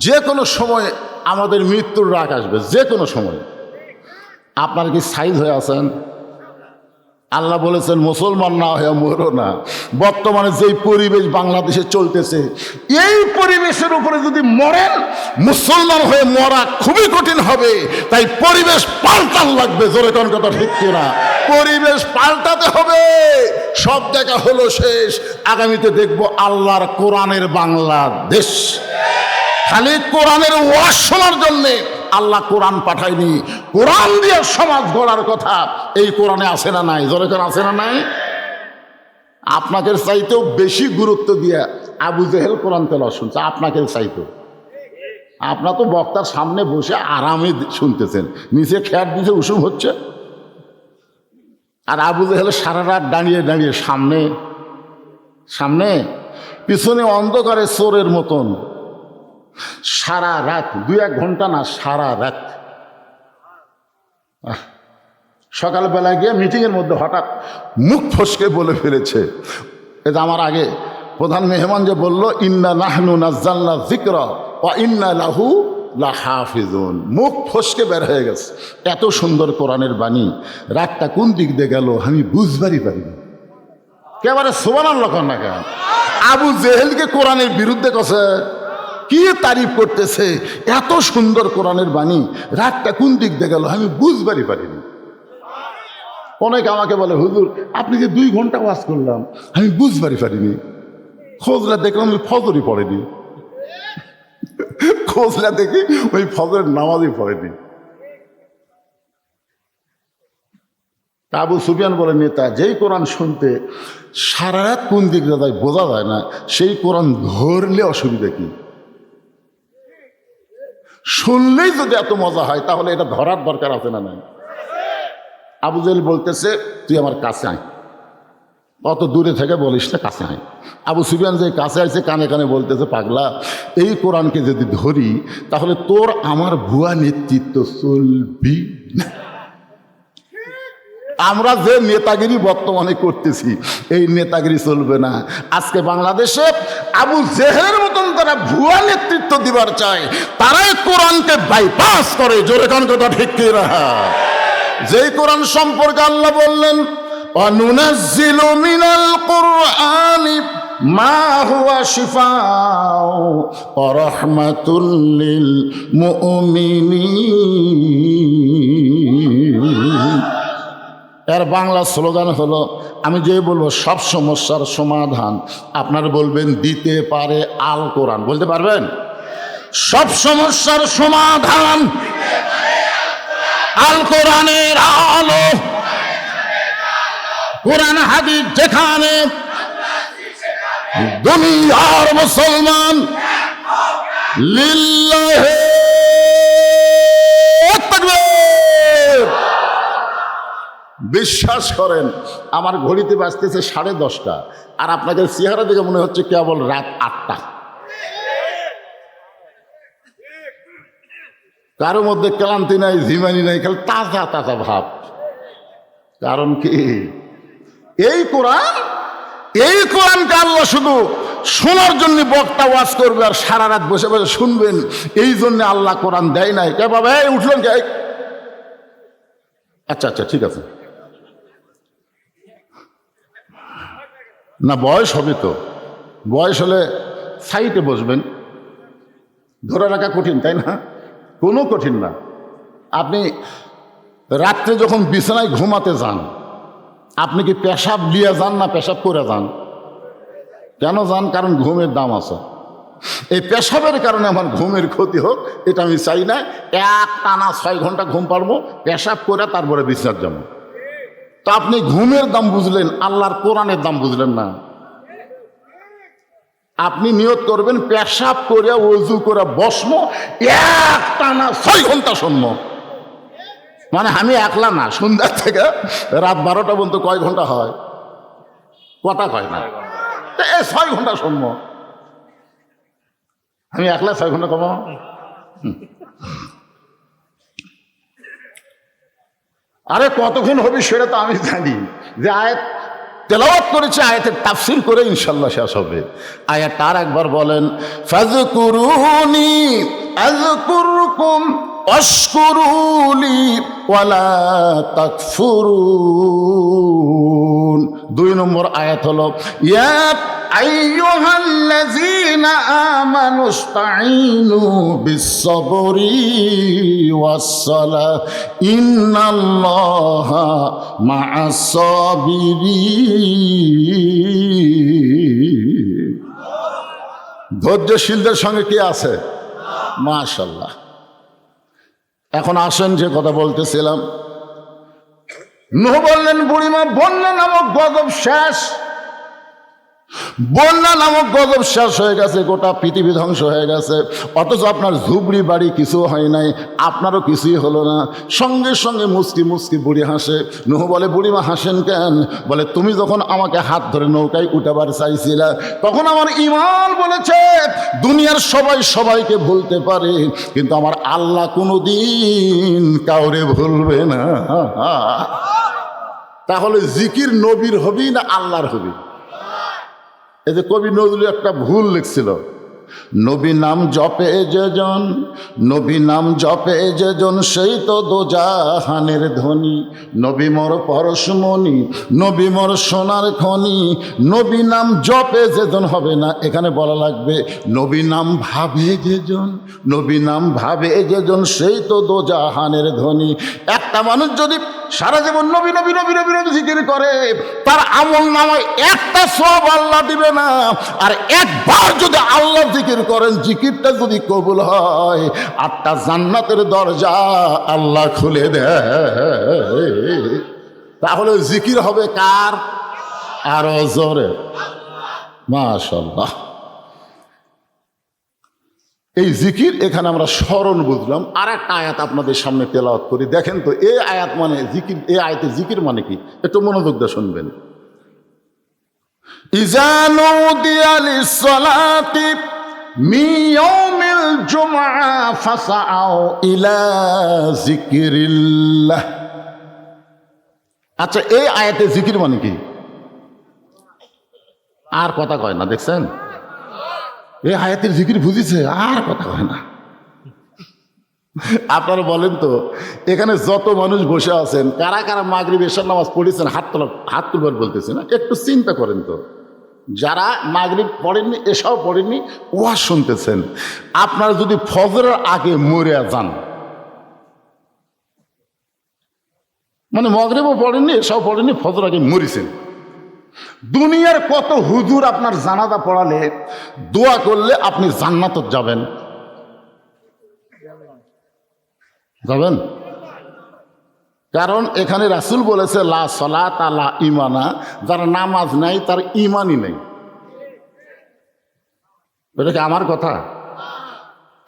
যে কোনো সময় আমাদের মৃত্যুর রাগ আসবে, যে কোনো সময়। আপনার কি সাইজ হয়ে আছেন? আল্লাহ বলেছেন মুসলমান না হয়ে মরো না। বর্তমানে যেই পরিবেশ বাংলাদেশে চলতেছে, এই পরিবেশের উপরে যদি মরেন, মুসলমান হয়ে মরা খুবই কঠিন হবে। তাই পরিবেশ পাল্টান লাগবে। জোরে কোন কথা ঠিক কিনা? পরিবেশ পাল্টাতে হবে। সব দেখা হলো শেষ, আগামীতে দেখবো আল্লাহর কোরআনের বাংলাদেশ। খালি কোরআনের ওয়াজ শোনার জন্যে আল্লাহ কোরআন পাঠায়নি, কোরআন দিয়ে সমাজ গড়ার কথা এই কোরআনে আছে না নাই? জোরে কোন আছে না নাই? আপনাকে চাইতেও বেশি গুরুত্ব দিয়ে আবু জেহেল কোরআন তেলাওয়াত শুনছে, আপনাকে চাইতেও। আপনার তো বক্তার সামনে বসে আরামে শুনতেছেন, নিচে খেয়ার দিছে উসুম হচ্ছে। আর আবু জেহেল সারা রাত দাঁড়িয়ে দাঁড়িয়ে সামনে সামনে পিছনে অন্ধকারে চোরের মতন সারা রাত, 2-1 ঘন্টা না, সারা রাত। সকালবেলা গিয়ে মিটিংয়ের মধ্যে হঠাৎ মুখ ফসকে বলে ফেলেছে, এটা আমার আগে প্রধান মেহমান যে বলল, ইন্না নাহনু নাজ্জালনা যিকরা ওয়া ইন্না লাহু লাহাফিজুন। মুখ ফসকে বের হয়ে গেছে। এত সুন্দর কোরআনের বাণী, রাতটা কোন দিক দিয়ে গেল আমি বুঝবারই পারিনি। একেবারে সুবহানাল্লাহ কন না কেন? আবু জেহেলকে কোরআনের বিরুদ্ধে কছে, কি তারিফ করতেছে, এত সুন্দর কোরআনের বাণী, রাতটা কোন দিক দিয়ে গেল আমি বুঝবারই পারিনি। অনেকে আমাকে বলে, হুজুর আপনি যে 2 ঘন্টা ওয়াজ করলাম আমি বুঝবারই পারিনি। খোঁজলা দেখলাম ওই ফজরই পড়েনি, খোঁজলা দেখি ওই ফজরের নামাজই পড়েনি। আবু সুফিয়ান বলে, নেতা যেই কোরআন শুনতে সারা রাত কোন দিক যায় বোঝা যায় না, সেই কোরআন ধরলে অসুবিধা কি? শুনলেই যদি এত মজা হয় তাহলে এটা ধরার দরকার আছে না নাই? আবু জেহেল বলতেছে, তুই আমার কাছে আয়, অত দূরে থেকে বলিস না, কাছে আয়। আবু সুফিয়ান যে কাছে আসছে কানে কানে বলতেছে, পাগলা এই কোরআনকে যদি ধরি তাহলে তোর আমার ভুয়া নেতৃত্ব চলবি না। আমরা যে নেতাগিরি বর্তমানে করতেছি এই নেতাগিরি চলবে না। আজকে বাংলাদেশে আবু জেহেলের মতন তারা ভুয়া নেতৃত্ব দিবার চায়, তারাই কোরআনকে বাইপাস করে। জোরে কোন কথা ঠিক কি না? যেই কোরআন সম্পর্কে আল্লাহ বললেন, অনুনাজ্জিলু মিনাল কুরআনি মা হুয়া শিফাউ ওয়া রাহমাতুল লিল মুমিনিন। এর বাংলা স্লোগান হলো, আমি যে বলবো সব সমস্যার সমাধান আপনার বলবেন দিতে পারে আল কোরআন। বলতে পারবেন? সব সমস্যার সমাধান আল কোরআনের আলো। কোরআন হাদিস যেখানে, দুনিয়ার মুসলমান লিল্লাহি তাকবীর। বিশ্বাস করেন আমার ঘড়িতে বাজতেছে 10:30, আর আপনাদের চেহারা দেখে মনে হচ্ছে কেবল রাত 8টা। কারোর মধ্যে ক্লান্তি নাই, ঝিমানি নাই, খালি তাজা তাজা ভাব। কারণ কি? এই কোরআনকে আল্লাহ শুধু শোনার জন্য বক্তা ওয়াজ করবে আর সারা রাত বসে বসে শুনবেন, এই জন্য আল্লাহ কোরআন দেয় নাই। কে বাবা উঠলেন কে? আচ্ছা আচ্ছা ঠিক আছে, না বয়স হবে তো, বয়স হলে সাইডে বসবেন। ধরে রাখা কঠিন, তাই না? কোনো কঠিন না। আপনি রাত্রে যখন বিছানায় ঘুমাতে যান, আপনি কি পেশাব লিয়ে যান না পেশাব করে যান? কেন যান? কারণ ঘুমের দাম আছে। এই পেশাবের কারণে আমার ঘুমের ক্ষতি হোক এটা আমি চাই না। এক টানা 6 ঘন্টা ঘুম পারবো, পেশাব করে তারপরে বিছানার যাবো। তো আপনি ঘুমের দাম বুঝলেন, আল্লাহর কোরআনের দাম বুঝলেন না। আপনি নিয়ত করবেন পেশাব করে ওযু করে বসমো, এক টানা 6 ঘন্টা শুনবো। মানে আমি একলা না, সন্ধ্যা থেকে রাত 12টা পর্যন্ত কয় ঘন্টা হয়? কটা হয় না? 6 ঘন্টা শুনবো। আমি একলা 6 ঘন্টা কমাবো? আরে কতক্ষণ হবে সেটা তো আমি জানি, যে আয়াত তেলাওয়াত করেছি, আয়াতের তাফসীর করে ইনশাল্লাহ শেষ হবে। আয়াতটা আর একবার বলেন, ফাযকুরুনি আযকুরকুম ওয়াশকুরুলি ওয়ালা তাকফুরুন। 2 নম্বর আয়াত হলো, ইয়া আইয়ুহাল্লাযীনা আমানু ইসতাঈনু বিস-সাবরি ওয়াস-সালাহ ইন্নাল্লাহা মা'আস-সাবিরিন। ধৈর্যশীলদের সঙ্গে কি আছে? মাশাআল্লাহ। এখন আসেন যে কথা বলতেছিলাম, নূহ বললেন, বুড়িমা বন্যা নামক গজব শেষ, বন্যা নামক গজব শেষ হয়ে গেছে, গোটা পৃথিবী ধ্বংস হয়ে গেছে, অথচ আপনার ঝুবড়ি বাড়ি কিছু হয় নাই, আপনারও কিছুই হলো না। সঙ্গে সঙ্গে মুচকি মুচকি বুড়ি হাসে। নূহ বলে, বুড়িমা হাসেন কেন? বলে, তুমি যখন আমাকে হাত ধরে নৌকায় উঠাবার চাইছিলা, তখন আমার ঈমান বলেছে দুনিয়ার সবাই সবাইকে ভুলতে পারে, কিন্তু আমার আল্লাহ কোনোদিন কাউরে ভুলবে না। তাহলে জিকির নবীর হবি না আল্লাহর হবি? এই যে কবি নজরুল একটা ভুল লিখছিল, নবী নাম জপে যেজন, নবী নাম জপে যেজন, সেই তো দোজাহানের ধনী। নবী মোর পরশমণি, নবী মোর সোনার খনি, নবী নাম জপে যেজন হবে না, এখানে বলা লাগবে নবী নাম ভাবে যেজন, নবী নাম ভাবে যেজন, সেই তো দোজাহানের ধনী। একটা মানুষ যদি সারা জীবন নবী নবী নবী নবী নবী জিকির করে, তার আমল নামায় একটা সওয়াব আল্লাহ দিবে না। আর একবার যদি আল্লাহ জিকির করেন, জিকিরটা যদি কবুল হয়, 8টা জান্নাতের দরজা আল্লাহ খুলে দেয়। তাহলে জিকির হবে কার? আরো জোরে মাশাআল্লাহ। এই জিকির এখানে আমরা স্মরণ বুঝলাম। আর একটা আয়াত আপনাদের সামনে তেলাওয়াত করি, দেখেন তো এই আয়াত মানে জিকির, এই আয়াতে জিকির মানে কি, একটু মনোযোগ দিয়ে শুনবেন। ইযা নুদিয়া লিস-সালাতি মিন ইয়াউমিল জুমআ ফাসআউ ইলা যিকরিল্লাহ। আচ্ছা, এই আয়াতে জিকির মানে কি? আর কথা কয় না, দেখছেন? এই আয়াতের জিকির বুঝিছে, আর কথা হয় না। আপনারা বলেন তো, এখানে যত মানুষ বসে আছেন, কারা কারা মাগরিব এশার নামাজ পড়েছেন? হাত তুলবার বলতেছে না, একটু চিন্তা করেন তো। যারা মাগরিব পড়েননি, এশাও পড়েননি, ওয়াজ শুনতেছেন, আপনারা যদি ফজরের আগে মরে যান, মানে মাগরিবও পড়েননি, এশাও পড়েননি, ফজর আগে মরেছেন, দুনিয়ার কত হুজুর আপনার জানাজা পড়ালে, দোয়া করলে আপনি জান্নাতে যাবেন? যাবেন? কারণ এখানে রাসূল বলেছে লা সালাতা লা ঈমানা, যার নামাজ নাই তার ঈমানই নেই। এটা কি আমার কথা?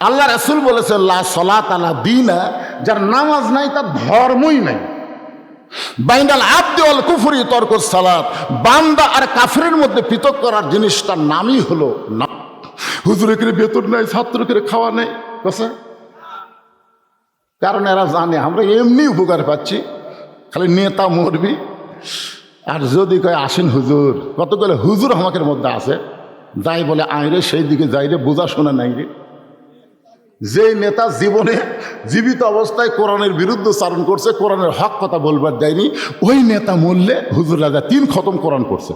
আল্লাহ রাসূল বলেছে লা সালাতা লা দীনা, যার নামাজ নাই তার ধর্মই নাই। বাইনাল আবদি ওয়াল কুফরি তরকুস সালাত, বান্দা আর কাফিরের মধ্যে পৃথক করার জিনিসটার নামই হলো না। হুজুরের বেতন নাই, ছাত্রকে খাওয়া নেই, কথা। কারণ এরা জানে আমরা এমনি উপকার পাচ্ছি, খালি নেতা মরবি। আর যদি কয় আসেন হুজুর, কত করে হুজুর আমাদের মধ্যে আছে, যাই বলে আইরে সেই দিকে যাই রে, বোঝা শোনা নাই রে। যেই নেতা জীবনে জীবিত অবস্থায় কোরআনের বিরুদ্ধে চারণ করছে, কোরআনের হক কথা বলবার দেয়নি, ওই নেতা মরলে হুজুর রাজা 3 খতম কোরআন করছে।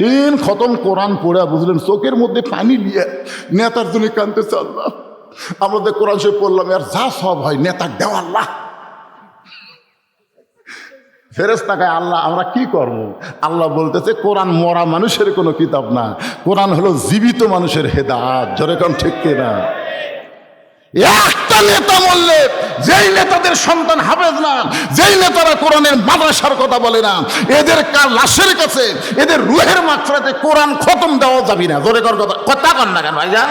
3 খতম কোরআন পড়ে বুঝলেন চোখের মধ্যে পানি নিয়ে নেতার জন্য কাঁদতেছে, আল্লাহ আমাদের কোরআন শরীফ পড়লাম, আর যা সব হয় নেতার দেওয়া আল্লাহ। ফেরেশতাকে আল্লাহ আমরা কি করব? আল্লাহ বলতেছে কোরআন মরা মানুষের কোনো কিতাব না, কোরআন হলো জীবিত মানুষের হেদায়েত। জোরে কোন ঠিক কিনা? একটা নেতা বললে, যেই নেতাদের সন্তান হাফেজ না, যেই নেতারা কোরআনের মাদ্রাসার কথা বলে না, এদের লাশের কাছে, এদের রুহের মাত্রাতে কোরআন খতম দেওয়া যাবে না। জোরে কর কথা কন না কেন ভাইজান?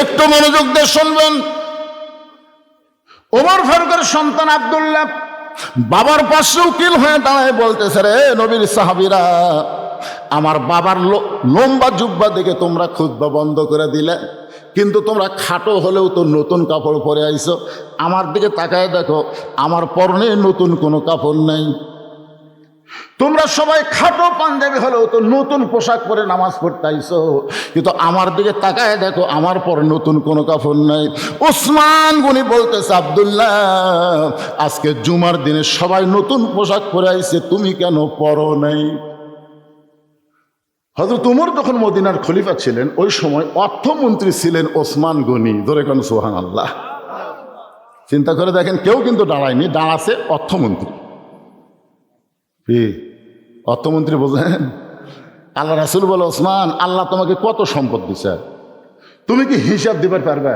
একটু মনোযোগ দিয়ে শুনবেন। ওমর ফারুকের সন্তান আব্দুল্লাহ বাবার পাশে উকিল হয়ে দাঁড়ায় বলতেছে, রে নবীর সাহাবীরা, আমার বাবার লম্বা জুব্বা দেখে তোমরা খুতবা বন্ধ করে দিলে, কিন্তু তোমরা খাটো হলেও তো নতুন কাপড় পরে আইছো। আমার দিকে তাকায় দেখো, আমার পরনে নতুন কোনো কাপড় নেই। তোমরা সবাই খাটো পাঞ্জাবি হলেও তো নতুন পোশাক পরে নামাজ পড়তে আইছো, কিন্তু আমার দিকে তাকায় দেখো, আমার পরে নতুন কোনো কাপড় নাই। ওসমান গনি বলতেছে, আব্দুল্লাহ, আজকে জুমার দিনে সবাই নতুন পোশাক পরে আইছে, তুমি কেন পরো নাই? হযরত উমর যখন মদিনার খলিফা ছিলেন, ওই সময় অর্থমন্ত্রী ছিলেন ওসমান গনি। ধরে কেন সুবহানাল্লাহ। চিন্তা করে দেখেন, কেউ কিন্তু দাঁড়ায়নি, দাঁড়াছে অর্থমন্ত্রী। কি অর্থমন্ত্রী বোঝেন? আল্লাহ রাসূল বলে, ওসমান, আল্লাহ তোমাকে কত সম্পদ দিছে, তুমি কি হিসাব দিবার পারবে?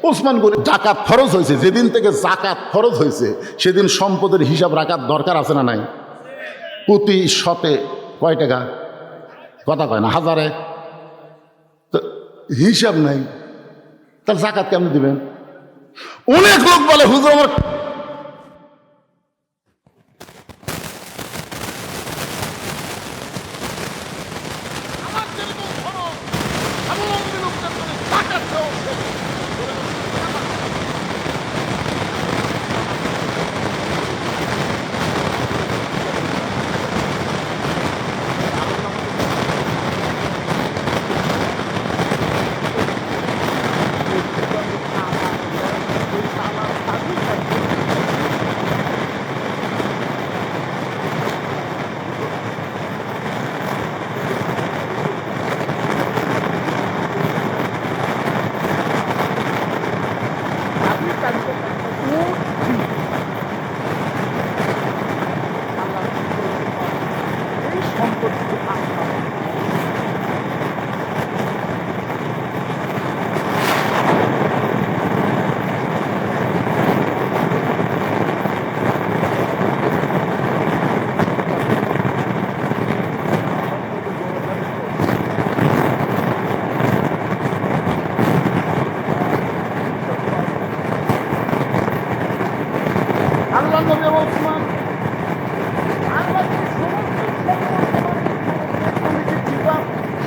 ওসমান গনি, জাকাত ফরজ হয়েছে, যেদিন থেকে জাকাত ফরজ হয়েছে সেদিন সম্পদের হিসাব রাখার দরকার আছে না নাই? প্রতি শতে কয় টাকা? কথা কয় না, হাজারে। তো হিসাব নাই, তাহলে জাকাত কেমন দিবেন? অনেক লোক বলে, হুজুর আমার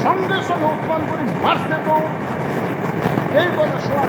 সঙ্গে সঙ্গে উৎপাদন করি মারতে তো এই কথা শোনার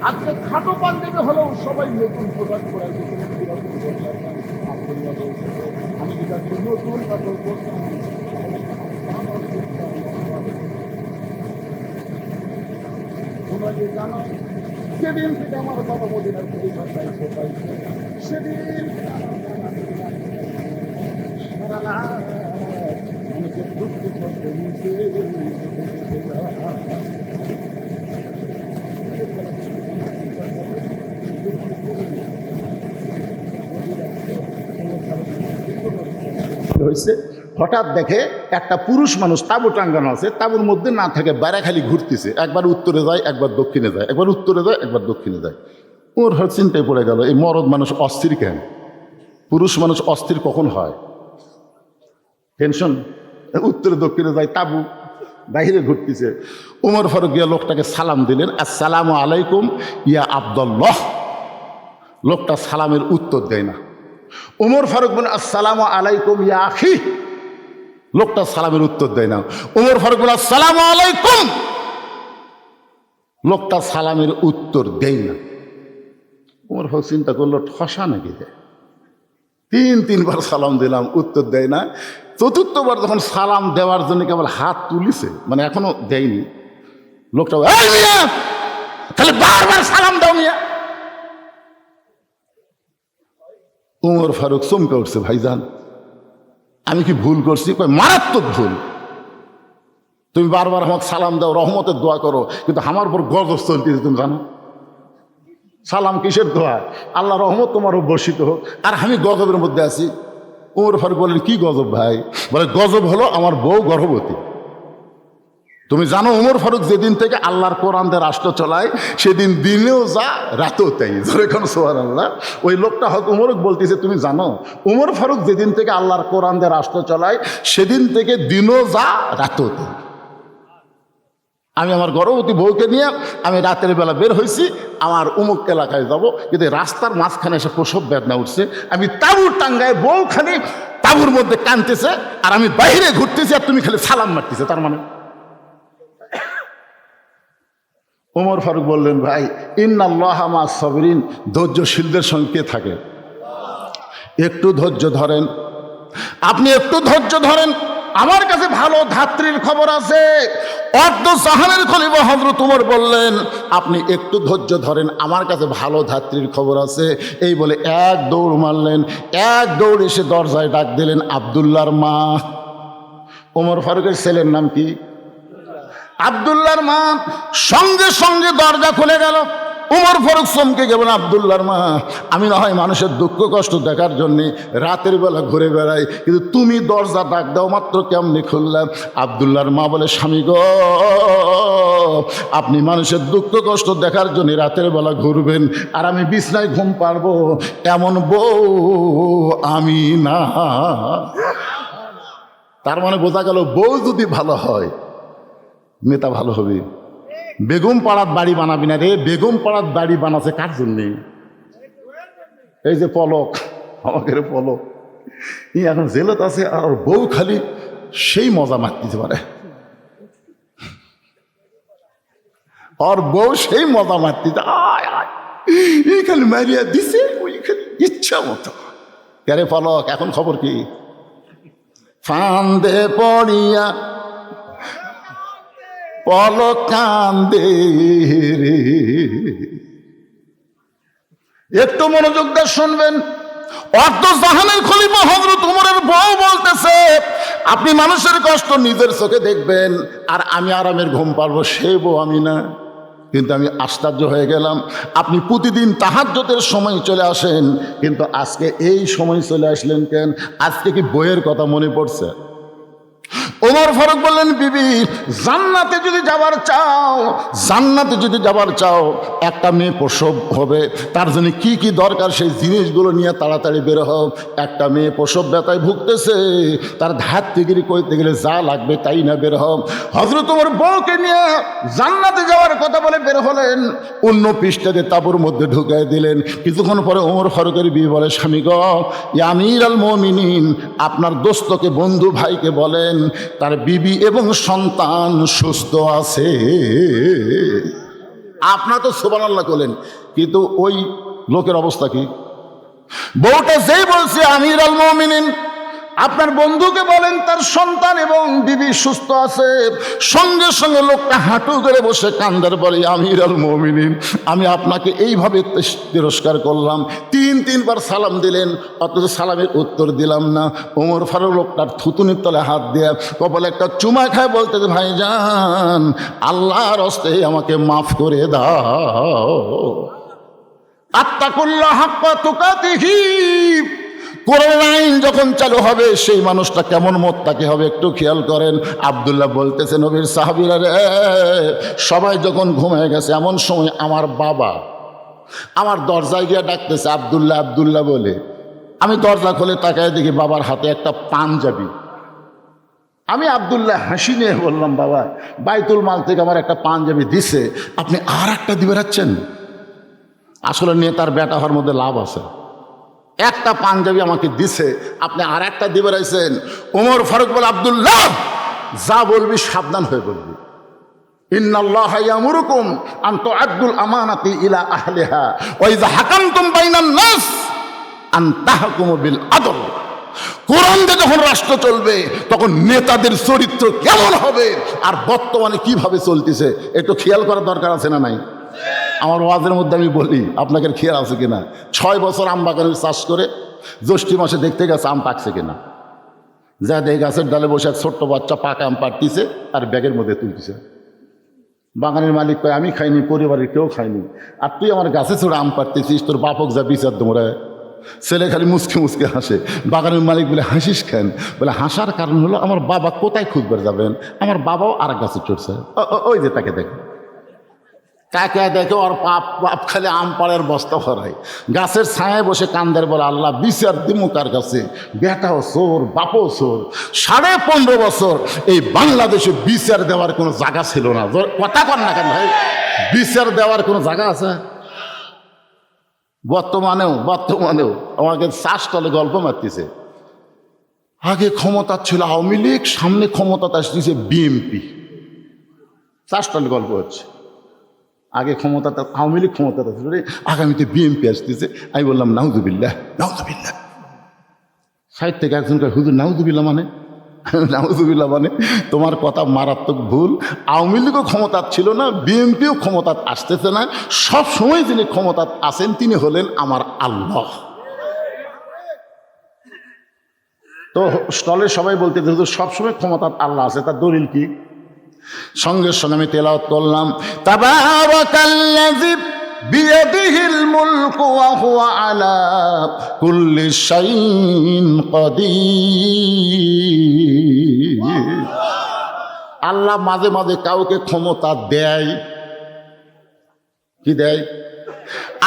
আজকে খাটো পাঞ্জাবি হলেও সবাই নতুন পোশাক পরে আমি নতুন কাপড় পরতাম। জানো, সেদিন থেকে আমার বাবা মদিনার খলিফার দায়িত্ব পাইছে, সেদিন আমাকে দুঃখ কষ্ট নিতে হয়েছে। হঠাৎ দেখে একটা পুরুষ মানুষ তাঁবু টাঙ্গানো আছে, তাঁবুর মধ্যে না থাকে, বাইরে খালি ঘুরতেছে, একবার উত্তরে যায়, একবার দক্ষিণে যায়, একবার উত্তরে যায়, একবার দক্ষিণে যায়। ওর চিন্তায় পড়ে গেল, এই মরদ মানুষ অস্থির কেন? পুরুষ মানুষ অস্থির কখন হয়? টেনশন। উত্তরে দক্ষিণে যায়, তাঁবু বাইরে ঘুরতেছে। উমর ফারুক গিয়া লোকটাকে সালাম দিলেন, আসসালামু আলাইকুম ইয়া আব্দুল্লাহ। লোকটা সালামের উত্তর দেয় না। উমর ফারুক বলেন আসসালামু আলাইকুম ইয়া আখি। লোকটা সালামের উত্তর দেয় না। উমর ফারুক বলেন আসসালামু আলাইকুম। লোকটা সালামের উত্তর দেয় না। উমর ফারুক চিন্তা করলো ঠসা নাকি দেয়। তিনবার সালাম দিলাম, উত্তর দেয় না। চতুর্থবার যখন সালাম দেওয়ার জন্য কেবল হাত তুলিছে, মানে এখনো দেয়নি, লোকটা এই মিয়া তাহলে বারবার সালাম দাও মিয়া। উমর ফারুক চমকে উঠছে, ভাইজান আমি কি ভুল করছি? কয় মারাত্মক ভুল। তুমি বারবার আমাকে সালাম দাও, রহমতের দোয়া করো, কিন্তু আমার উপর গজব চলতেছে, তুমি জানো? সালাম কিসের দোয়া? আল্লাহ রহমত তোমার বর্ষিত হোক, আর আমি গজবের মধ্যে আছি। উমর ফারুক বলেন কি গজব ভাই? বলে গজব হলো আমার বউ গর্ভবতী। তুমি জানো উমর ফারুক যেদিন থেকে আল্লাহর কোরআন দিয়ে রাষ্ট্র চলায়, সেদিন দিনেও যা রাতেও তাই। যেরকম সুবহানাল্লাহ। ওই লোকটা হয়তো উমরক বলতেছে, তুমি জানো উমর ফারুক যেদিন থেকে আল্লাহর কোরআন দিয়ে রাষ্ট্র চলায়, সেদিন থেকে দিনও যা রাতেও তাই। আমি আমার গর্ভবতী বউকে নিয়ে আমি রাতের বেলা বের হয়েছি, আমার অমুক এলাকায় যাব, কিন্তু রাস্তার মাঝখানে এসে প্রসব বেদনা উঠছে। আমি তাঁবুর টাঙ্গায়, বউখানি তাঁবুর মধ্যে কাঁদতেছে, আর আমি বাইরে ঘুরতেছি, আর তুমি খালি সালাম মারতেছে। তার মানে ওমর ফারুক বললেন, ভাই ইন্নাল্লাহা মা'আস সাবিরিন, ধৈর্যশীলদের সঙ্গে কে থাকে? একটু ধৈর্য ধরেন, আপনি একটু ধৈর্য ধরেন। আমার কাছে ভালো ধাত্রীর খবর আছে। অর্ধ জাহানের খলিফা হযরত ওমর বললেন, আপনি একটু ধৈর্য ধরেন, আমার কাছে ভালো ধাত্রীর খবর আছে। এই বলে এক দৌড় মারলেন, এক দৌড় এসে দরজায় ডাক দিলেন আব্দুল্লাহর মা। ওমর ফারুকের ছেলের নাম কি? আব্দুল্লাহর মা। সঙ্গে সঙ্গে দরজা খুলে গেল। উমর ফারুক চমকে গেলেন, আব্দুল্লাহর মা, আমি না হয় মানুষের দুঃখ কষ্ট দেখার জন্যে রাতের বেলা ঘুরে বেড়াই, কিন্তু তুমি দরজা ডাক দাও মাত্র কেমনি খুললাম? আব্দুল্লাহর মা বলে, স্বামী গো, আপনি মানুষের দুঃখ কষ্ট দেখার জন্য রাতের বেলা ঘুরবেন, আর আমি বিছনায় ঘুম পারবো এমন বউ আমি না। তার মানে বোঝা গেল, বউ যদি ভালো হয় নেতা ভালো হবে। বেগম পাড়াত বাড়ি বানাবি না রে। বেগম পাড়াত বাড়ি বানাচ্ছে কার জন্যে? এই যে পলক, আমাকে পলক, ই এখন জেলত আছে, আর বউ খালি সেই মজা মারতে পারে। আর বউ সেই মজা মারতে, এই খালি মারিয়া দিছে, ওই খালি ইচ্ছা মতো। আরে পলক, এখন খবর কি? ফান্দে পড়িয়া পলক কান্দে রে। একটু মনোযোগ দিয়ে শুনবেন। অর্ধ জাহানের খলিফা হযরত ওমরের বউ বলতেছে, আপনি মানুষের কষ্ট নিজের চোখে দেখবেন, আর আমি আরামের ঘুম পারবো, সে বউ আমি না। কিন্তু আমি আশ্চর্য হয়ে গেলাম, আপনি প্রতিদিন তাহাজ্জুদের সময় চলে আসেন, কিন্তু আজকে এই সময় চলে আসলেন কেন? আজকে কি বইয়ের কথা মনে পড়ছে? ওমর ফারুক বললেন, বিবি, জান্নাতে যদি যাবার চাও, জান্নাতে যদি যাবার চাও, একটা মেয়ে প্রসব হবে, তার জন্য কি কি দরকার সেই জিনিসগুলো নিয়ে তাড়াতাড়ি বের হও। একটা মেয়ে প্রসব ব্যথায় ভুগতেছে, তার ধাত্রীগিরি করতে গেলে যা লাগবে তাই না বের হও। হযরত ওমর বউকে নিয়ে জান্নাতে যাওয়ার কথা বলে বের হলেন, অন্য পৃষ্ঠাতে তাঁবুর মধ্যে ঢুকাই দিলেন। কিছুক্ষণ পরে ওমর ফারুকের বিবি বলে, স্বামী গো, ইয়া আমিরুল মুমিনিন, আপনার দোস্তকে, বন্ধু ভাইকে বলেন তার বিবি এবং সন্তান সুস্থ আছে। আপনার তো সুবহানাল্লাহ করলেন, কিন্তু ওই লোকের অবস্থা কি? বউটা যেই বলছে আমিরুল মুমিনিন, আপনার বন্ধুকে বলেন তার সন্তান এবং বিবি সুস্থ আছে, সঙ্গে সঙ্গে লোকটা হাঁটু করে বসে কান্দার বলে, আমিরুল মুমিনিন, আমি আপনাকে এইভাবে তিরস্কার করলাম, তিনবার সালাম দিলেন, অথচ সালামের উত্তর দিলাম না। ওমর ফারুক লোকটার থুতুনির তলে হাত দিয়ে কপালে একটা চুমা খায়, বলতে, ভাইজান আল্লাহর হস্তে আমাকে মাফ করে দাও। আত্তাকুল্লাহ হাক্কা তুকাতিহি, কোরআন আইন যখন চালু হবে সেই মানুষটা কেমন মোত্তাকি হবে একটু খেয়াল করেন। আব্দুল্লাহ বলতেছে, নবীর সাহাবীরা রে, সবাই যখন ঘুমিয়ে গেছে, এমন সময় আমার বাবা আমার দরজায় গিয়ে ডাকতেছে, আব্দুল্লাহ আব্দুল্লাহ বলে। আমি দরজা খুলে তাকায় দেখি বাবার হাতে একটা পাঞ্জাবি। আমি আব্দুল্লাহ হাসি নিয়ে বললাম, বাবা, বাইতুল মাল থেকে আমার একটা পাঞ্জাবি দিছে, আপনি আর একটা দিবে রাখছেন? আসলে নিয়ে তার বেটা হওয়ার মধ্যে লাভ আছে। একটা পাঞ্জাবি আমাকে দিছে, আপনি আর একটা দিবে রাইছেন। ওমর ফারুক বলে, আব্দুল্লাহ যা বলবি সাবধান হয়ে বলবি। ইন্নাল্লাহা ইয়ামুরুকুম আন তুআদ্দুল আমানাতি ইলা আহলিহা ওয়া ইযা হাকামতুম বাইনান নাস আন তাহকুমু বিল আদল। কোরআন দিয়ে যখন রাষ্ট্র চলবে তখন নেতাদের চরিত্র কেমন হবে আর বর্তমানে কিভাবে চলতেছে একটু খেয়াল করার দরকার আছে না নাই? আমার ওয়াজের মধ্যে আমি বলি, আপনাকে খেয়াল আছে কিনা, 6 বছর আম বাগানের চাষ করে জ্যৈষ্ঠ মাসে দেখতে গেছে আম পাকছে কিনা, যা দেখে গাছের ডালে বসে এক ছোট্ট বাচ্চা পাকা আম পাড়তিছে আর ব্যাগের মধ্যে তুলতেছে। বাগানের মালিক কয়, আমি খাইনি, পরিবারের কেউ খাইনি, আর তুই আমার গাছে ছোড়া আম পাড়তেছিস, তোর বাপক যা বিচার তোমরা। ছেলে খালি মুসকে মুসকে হাসে। বাগানের মালিক বলে, হাসিস কেন? বলে, হাসার কারণ হলো আমার বাবা কোথায় খুঁজবার যাবেন, আমার বাবাও আর গাছে চড়ছে, ওই যে তাকে দেখে। কাকে দেখে ওর পাপ খালি আম পাড়ের বস্তা ভরায়, গাছের ছায়ায় বসে কান্দার বলে, আল্লাহ বিচার দিমু কার কাছে, বেটাও চোর বাপও চোর। 15.5 বছর এই বাংলাদেশে বিচার দেওয়ার কোনো জায়গা ছিল না। কথা কর না কেন ভাই, বিচার দেওয়ার কোনো জায়গা আছে? বর্তমানেও আমাকে শ্বাসতলে গল্প মারতেছে। আগে ক্ষমতা ছিল আওয়ামী লীগ, সামনে ক্ষমতা আসতেছে বিএনপি। শ্বাসতলে গল্প হচ্ছে। আগে ক্ষমতাটা আওয়ামী লীগ ক্ষমতাটা ছিল, আগামীতে বিএনপি আসতেছে। আমি বললাম নাউজুবিল্লাহ নাউজুবিল্লাহ। সাইড থেকে একজন কয়, হুজুর নাউজুবিল্লাহ মানে? নাউজুবিল্লাহ মানে তোমার কথা মারাত্মক ভুল। আওয়ামী লীগও ক্ষমতা ছিল না, বিএনপিও ক্ষমতা আসতেছে না। সব সময় যিনি ক্ষমতা আসেন তিনি হলেন আমার আল্লাহ। তো স্টলে সবাই বলতে হুজুর সবসময় ক্ষমতা আল্লাহ আছে, তার দলিল কি? সঙ্গে সঙ্গে আমি তেলাওয়াত করলাম, তাবারাকাল্লাযী বিয়াদিহিল মুলকু ওয়া হুয়া আলা কুল্লি শাইইন কাদির। আল্লাহ মাঝে মাঝে কাউকে ক্ষমতা দেয়। কি দেয়?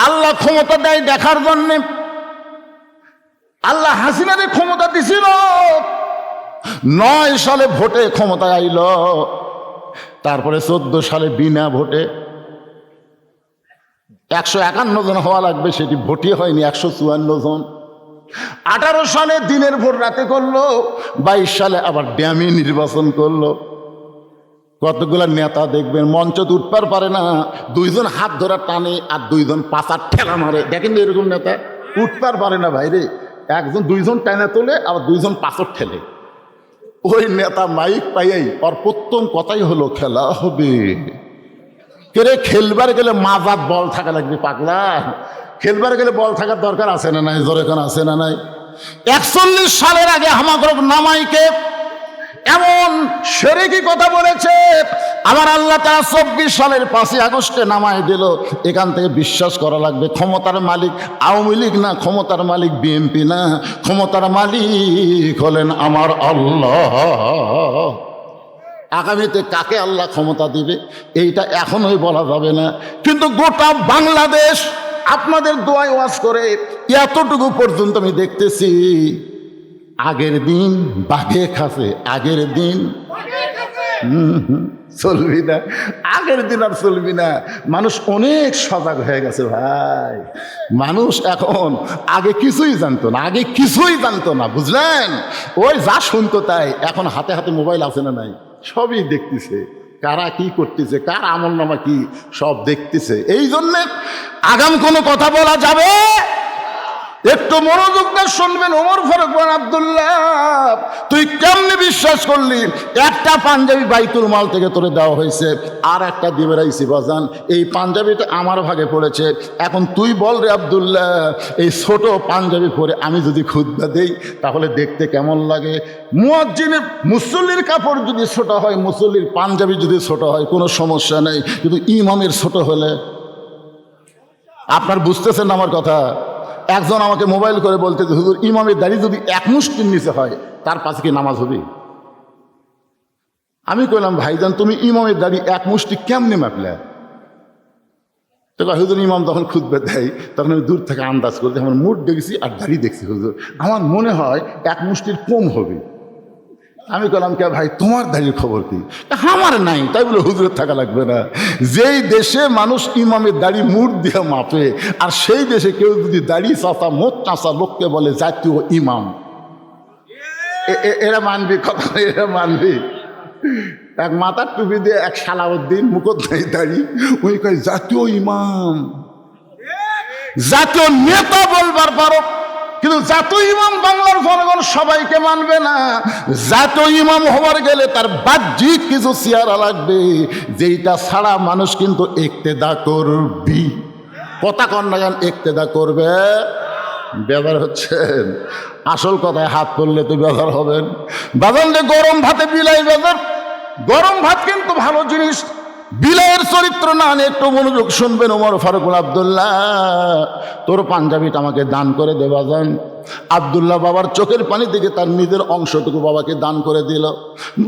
আল্লাহ ক্ষমতা দেয় দেখার জন্যে। আল্লাহ হাসিনারে ক্ষমতা দিছিল, 9 সালে ভোটে ক্ষমতা আইল, তারপরে 14 সালে বিনা ভোটে 151 জন হওয়া লাগবে, সেটি ভোটই হয়নি, 154 জন। 18 সালে দিনের ভোট রাতে করলো, 22 সালে আবার ড্যামি নির্বাচন করলো। কতগুলা নেতা দেখবেন মঞ্চ উঠবার পারে না, 2 জন হাত ধরা টানে আর 2 জন পাছার ঠেলা মারে। দেখেন এরকম নেতা উঠবার পারে না ভাইরে, 2 জন টানা তোলে আবার 2 জন পাথর ঠেলে। ওই নেতা মাইক পাইয়াই ওর প্রথম কথাই হলো খেলা হবে। কেরে খেলবার গেলে মাজাত বল থাকা লাগবে পাগলা, খেলবার গেলে বল থাকার দরকার আছে না নাই? জোরে কোন আছে না নাই? 41 সালের আগে হামাগরক নামাইকে এমন শিরকি কথা বলেছে, আমার আল্লাহ তাআলা 24 সালের 5ই আগস্টে নামাই দিল। এখান থেকে বিশ্বাস করা লাগবে ক্ষমতার মালিক আওয়ামী লীগ না, ক্ষমতার মালিক বিএনপি না, ক্ষমতার মালিক হলেন আমার আল্লাহ। আগামীতে কাকে আল্লাহ ক্ষমতা দিবে এইটা এখনোই বলা যাবে না, কিন্তু গোটা বাংলাদেশ আপনাদের দোয়ায় ওয়াজ করে এতটুকু পর্যন্ত আমি দেখতেছি। আগের দিন বাঘে খাসে, আগের দিন চলবি না, আগের দিন আর চলবি না। মানুষ অনেক সজাগ হয়ে গেছে ভাই। মানুষ এখন আগে কিছুই জানতো না, বুঝলেন? ওই যা শুনতো তাই। এখন হাতে হাতে মোবাইল আছে না নাই? সবই দেখতেছে, কারা কি করতেছে, কার আমল নামা কি, সব দেখতেছে। এই জন্যে আগাম কোনো কথা বলা যাবে। একটু মনোযোগ দিয়ে শুনবেন। ওমর ফারুক বলেন, আব্দুল্লাহ তুই কেমনে বিশ্বাস করলি একটা পাঞ্জাবি বাইতুল মাল থেকে তোরে দেওয়া হয়েছে, আর একটা দিবে রাইছি বাজান, এই পাঞ্জাবিটা আমার ভাগে পড়েছে। এখন তুই বল রে আব্দুল্লাহ, এই ছোট পাঞ্জাবি পরে আমি যদি খুতবা দেই তাহলে দেখতে কেমন লাগে? মুয়াজ্জিনের মুসল্লির কাপড় যদি ছোট হয়, মুসল্লির পাঞ্জাবি যদি ছোট হয় কোনো সমস্যা নেই, কিন্তু ইমামের ছোট হলে, আপনার বুঝতেছেন আমার কথা? একজন আমাকে মোবাইল করে বলতে, হুজুর ইমামের দাড়ি যদি 1 মুষ্টির নিচে হয় তার পাশে কি নামাজ হবে? আমি কইলাম, ভাইজান তুমি ইমামের দাড়ি 1 মুষ্টি কেমনে মাপলে? তো হুজুর ইমাম যখন খুতবা দেয় তখন আমি দূর থেকে আন্দাজ করি, আমার মুখ দেখেছি আর দাড়ি দেখছি, হুজুর আমার মনে হয় 1 মুষ্টির কম হবে। আমি বললাম কে ভাই তোমার দাড়ির খবর কি? আমার নাই। তাই বলে হুজুরের থাকা লাগবে না। যেই দেশে মানুষ ইমামের দাড়ি মুঠ দিয়ে মাপে, আর সেই দেশে কেউ যদি দাড়ি চাচা মোট চাচা লোককে বলে জাতীয় ইমাম, এরা মানবি কথা? এরা মানবি? এক মাথার টুপি দিয়ে এক সালাউদ্দিন মুখোদ্দারি দাড়ি, ওই কয় জাতীয় ইমাম। জাতীয় নেতা বলবার পারো, কিন্তু জাতীয় ইমাম বাংলার জনগণ সবাইকে মানবে না। জাতীয় ইমাম হওয়ার গেলে তার বাহ্যিক কিছু চেহারা লাগবে, যেইটা ছাড়া মানুষ কিন্তু ইক্তেদা করবি। কথা কন না গান, ইক্তেদা করবে। ব্যবহার হচ্ছেন? আসল কথায় হাত পড়লে তো ব্যবহার হবেন। বাজানলে গরম ভাতে বিলাই বাজার, গরম ভাত কিন্তু ভালো জিনিস। বিলাইয়ের চরিত্র না, একটু মনোযোগ শুনবেন। ওমর ফারুক আব্দুল্লাহ, তোর পাঞ্জাবিটা আমাকে দান করে দে বাজান। আব্দুল্লাহ বাবার চোখের পানি থেকে তার নিজের অংশটুকু বাবাকে দান করে দিল।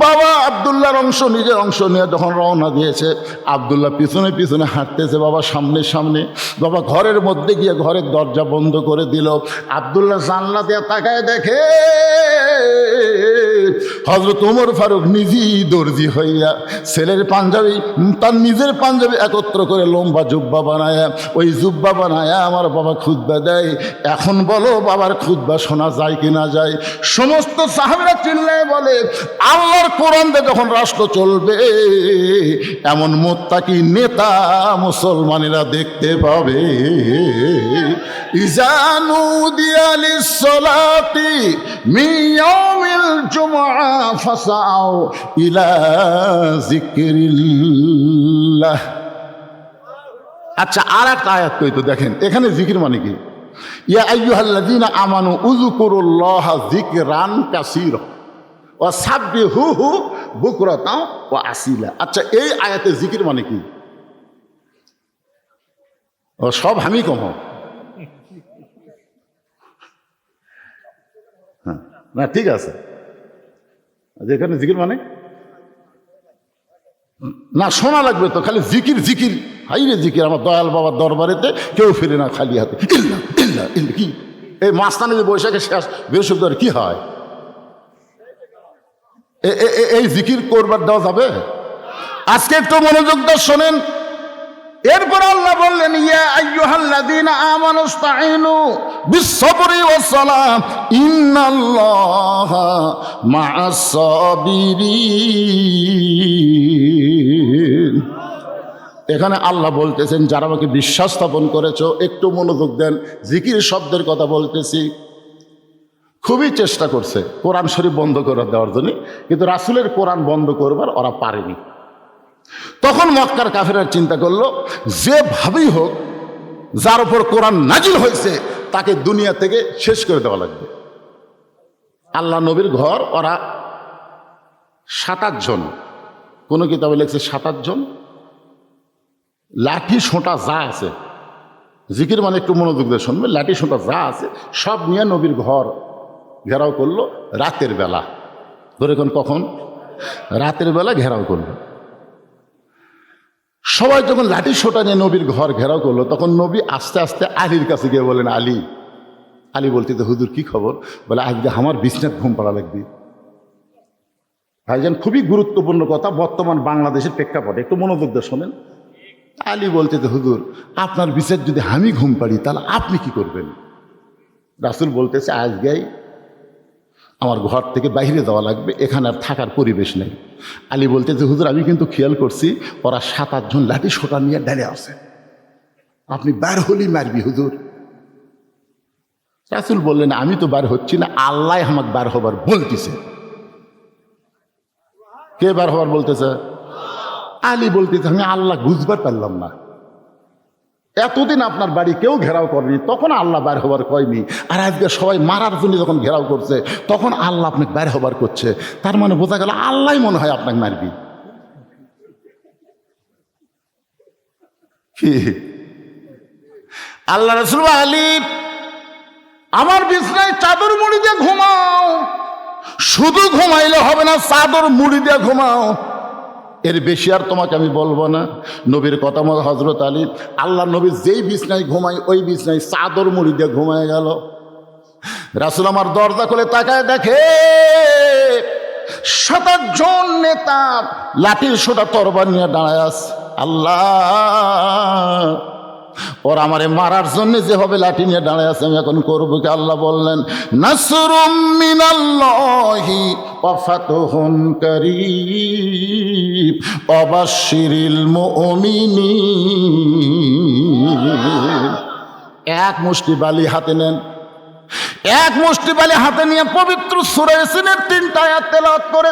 বাবা আব্দুল্লাহর অংশ, নিজের অংশ নিয়ে যখন রওনা দিয়েছে, আব্দুল্লাহ পিছনে পিছনে হাঁটতেছে, বাবা সামনে সামনে। বাবা ঘরের মধ্যে গিয়ে ঘরের দরজা বন্ধ করে দিল। আব্দুল্লাহ জানলা দিয়ে তাকায় দেখে হযরত ওমর ফারুক নিজেই দর্জি হইয়া ছেলের পাঞ্জাবি, তার নিজের পাঞ্জাবি একত্র করে লম্বা জুব্বা বানায়, ওই জুব্বা বানায় আমার বাবা খুতবা দেয়। এখন বলো বাবার খুতবা শোনা যায় কি না যায়? সমস্ত সাহাবীরা চিল্লায় বলে, আল্লাহর কোরআন দিয়ে যখন রাষ্ট্র চলবে, এমন মুত্তাকি নেতা মুসলমানেরা দেখতে পাবে। ইজা নুদিয়া লিস-সালাতি মিন ইয়াউমিল জুমআ ফাসাউ ইলা যিকরিল্লাহ। আচ্ছা, আর একটা আয়াত কইতো, দেখেন এখানে জিকির মানে কি? ইয়া আইয়ুহাল্লাযীনা আমানু উযকুরুল্লাহা যিকরান কাসীরা ওয়া সাব্বিহুহু বুকরাতাও ওয়া আসিলা। আচ্ছা, এই আয়াতে জিকির মানে কি? ও সব আমি কম, হ্যাঁ না ঠিক আছে। এখানে জিকির মানে না, শোনা লাগবে তো, খালি জিকির জিকির, হাইরে জিকির। আমার দয়াল বাবার দরবারেতে কেউ ফিরে না খালি হাতে। ইল্লা ইল্লা ইল্লা কি এই মাঝখানে যে বৈশাখে শেষ বৃহস্পতিবার কি হয়? এই জিকির করবার দেওয়া যাবে? আজকে একটু মনোযোগ দিয়ে শোনেন। এরপর আল্লাহ বললেন, ইয়া আইয়ুহাল্লাযীনা আমানুস্তাঈনু বিস-সাবরি ওয়াস-সালাহ ইন্নাল্লাহা মা'আস-সাবিরিন। এখানে আল্লাহ বলতেছেন, যারা আমাকে বিশ্বাস স্থাপন করেছো, একটু মনোযোগ দেন। জিকির শব্দের কথা বলতেছি। খুবই চেষ্টা করছে কোরআন শরীফ বন্ধ করে দেওয়ার জন্য, কিন্তু রাসূলের কোরআন বন্ধ করবার ওরা পারেনি। তখন মক্কার কাফেররা চিন্তা করলো, যেভাবেই হোক যার উপর কোরআন নাজিল হয়েছে তাকে দুনিয়া থেকে শেষ করে দেওয়া লাগবে। আল্লাহ নবীর ঘর ওরা 27 জন, কোনো কিতাবে লেখছে 27 জন, লাঠি সোঁটা যা আছে, জিকির মানে একটু মনোযোগ দিয়ে শুনবে, লাঠি সোঁটা যা আছে সব নিয়ে নবীর ঘর ঘেরাও করলো রাতের বেলা। ধরে কখন? রাতের বেলা ঘেরাও করলো। সবাই যখন লাঠি সোঁটা নিয়ে নবীর ঘর ঘেরাও করলো, তখন নবী আস্তে আস্তে আলীর কাছে গিয়ে বলেন, আলী। আলী বলতে, হুজুর কি খবর? বলে, আজকে আমার বিছনাত ঘুম পাড়া লাগবে। ভাইজান, খুবই গুরুত্বপূর্ণ কথা বর্তমান বাংলাদেশের প্রেক্ষাপটে, একটু মনোযোগ দিয়ে শোনেন। আলী বলতে, হুজুর আপনার বিছানাত যদি আমি ঘুম পাড়ি তাহলে আপনি কি করবেন? রাসূল বলতেছে, আজকেই আমার ঘর থেকে বাইরে যাওয়া লাগবে, এখানে আর থাকার পরিবেশ নেই। আলী বলতেছে, হুজুর আমি কিন্তু খেয়াল করছি ওরা 7-8 জন লাঠি সোঁটা নিয়ে দাঁড়িয়ে আছে, আপনি বাইর হলেই মারবি হুজুর। রাসূল বললেন, আমি তো বার হচ্ছি না, আল্লাহ আমাকে বার হবার বলতেছে। কে বার হবার বলতেছে? আলী বলতেছে, আমি আল্লাহ বুঝবার পারলাম না। এতদিন আপনার বাড়ি কেউ ঘেরাও করেনি, তখন আল্লাহ বাইর হবার কয়নি, আর আজকে সবাই মারার জন্য যখন ঘেরাও করছে তখন আল্লাহ আপনাকে বাইর হবার করছে। তার মানে বোঝা গেল আল্লাহ মনে হয় আপনাকে মারবি। কি আল্লাহ রাসূল, আলী আমার বিছনায় চাদর মুড়ি দিয়ে ঘুমাও। শুধু ঘুমাইলে হবে না, চাদর মুড়ি দিয়ে ঘুমাও। এর বেশি আর তোমাকে আমি বলবো না। নবীর কথা মতো হযরত আলী, আল্লাহ নবী যেই বিছনায় ঘুমায় ওই বিছনায় চাদর মুড়ি দিয়ে ঘুমায় গেল। রাসূল আমার দরজা খুলে তাকায় দেখে 7-8 জন নেতা লাঠির সোটা তরবার নিয়ে দাঁড়ায় আছে। আল্লাহ, ওরা আমারে মারার জন্য যেভাবে লাঠি নিয়ে দাঁড়ায় আছে, আমি এখন করবো কি? আল্লাহ বললেন, নাসরুম মিনাল্লাহি ওয়া ফাতহুন কারীব ওয়া বাশশিরিল মুমিনিন। এক মুষ্টি বালি হাতে নেন, এক মুষ্টি বালি হাতে নিয়ে পবিত্র সূরা ইয়াসিনের 3টা আয়াত তেলাওয়াত করে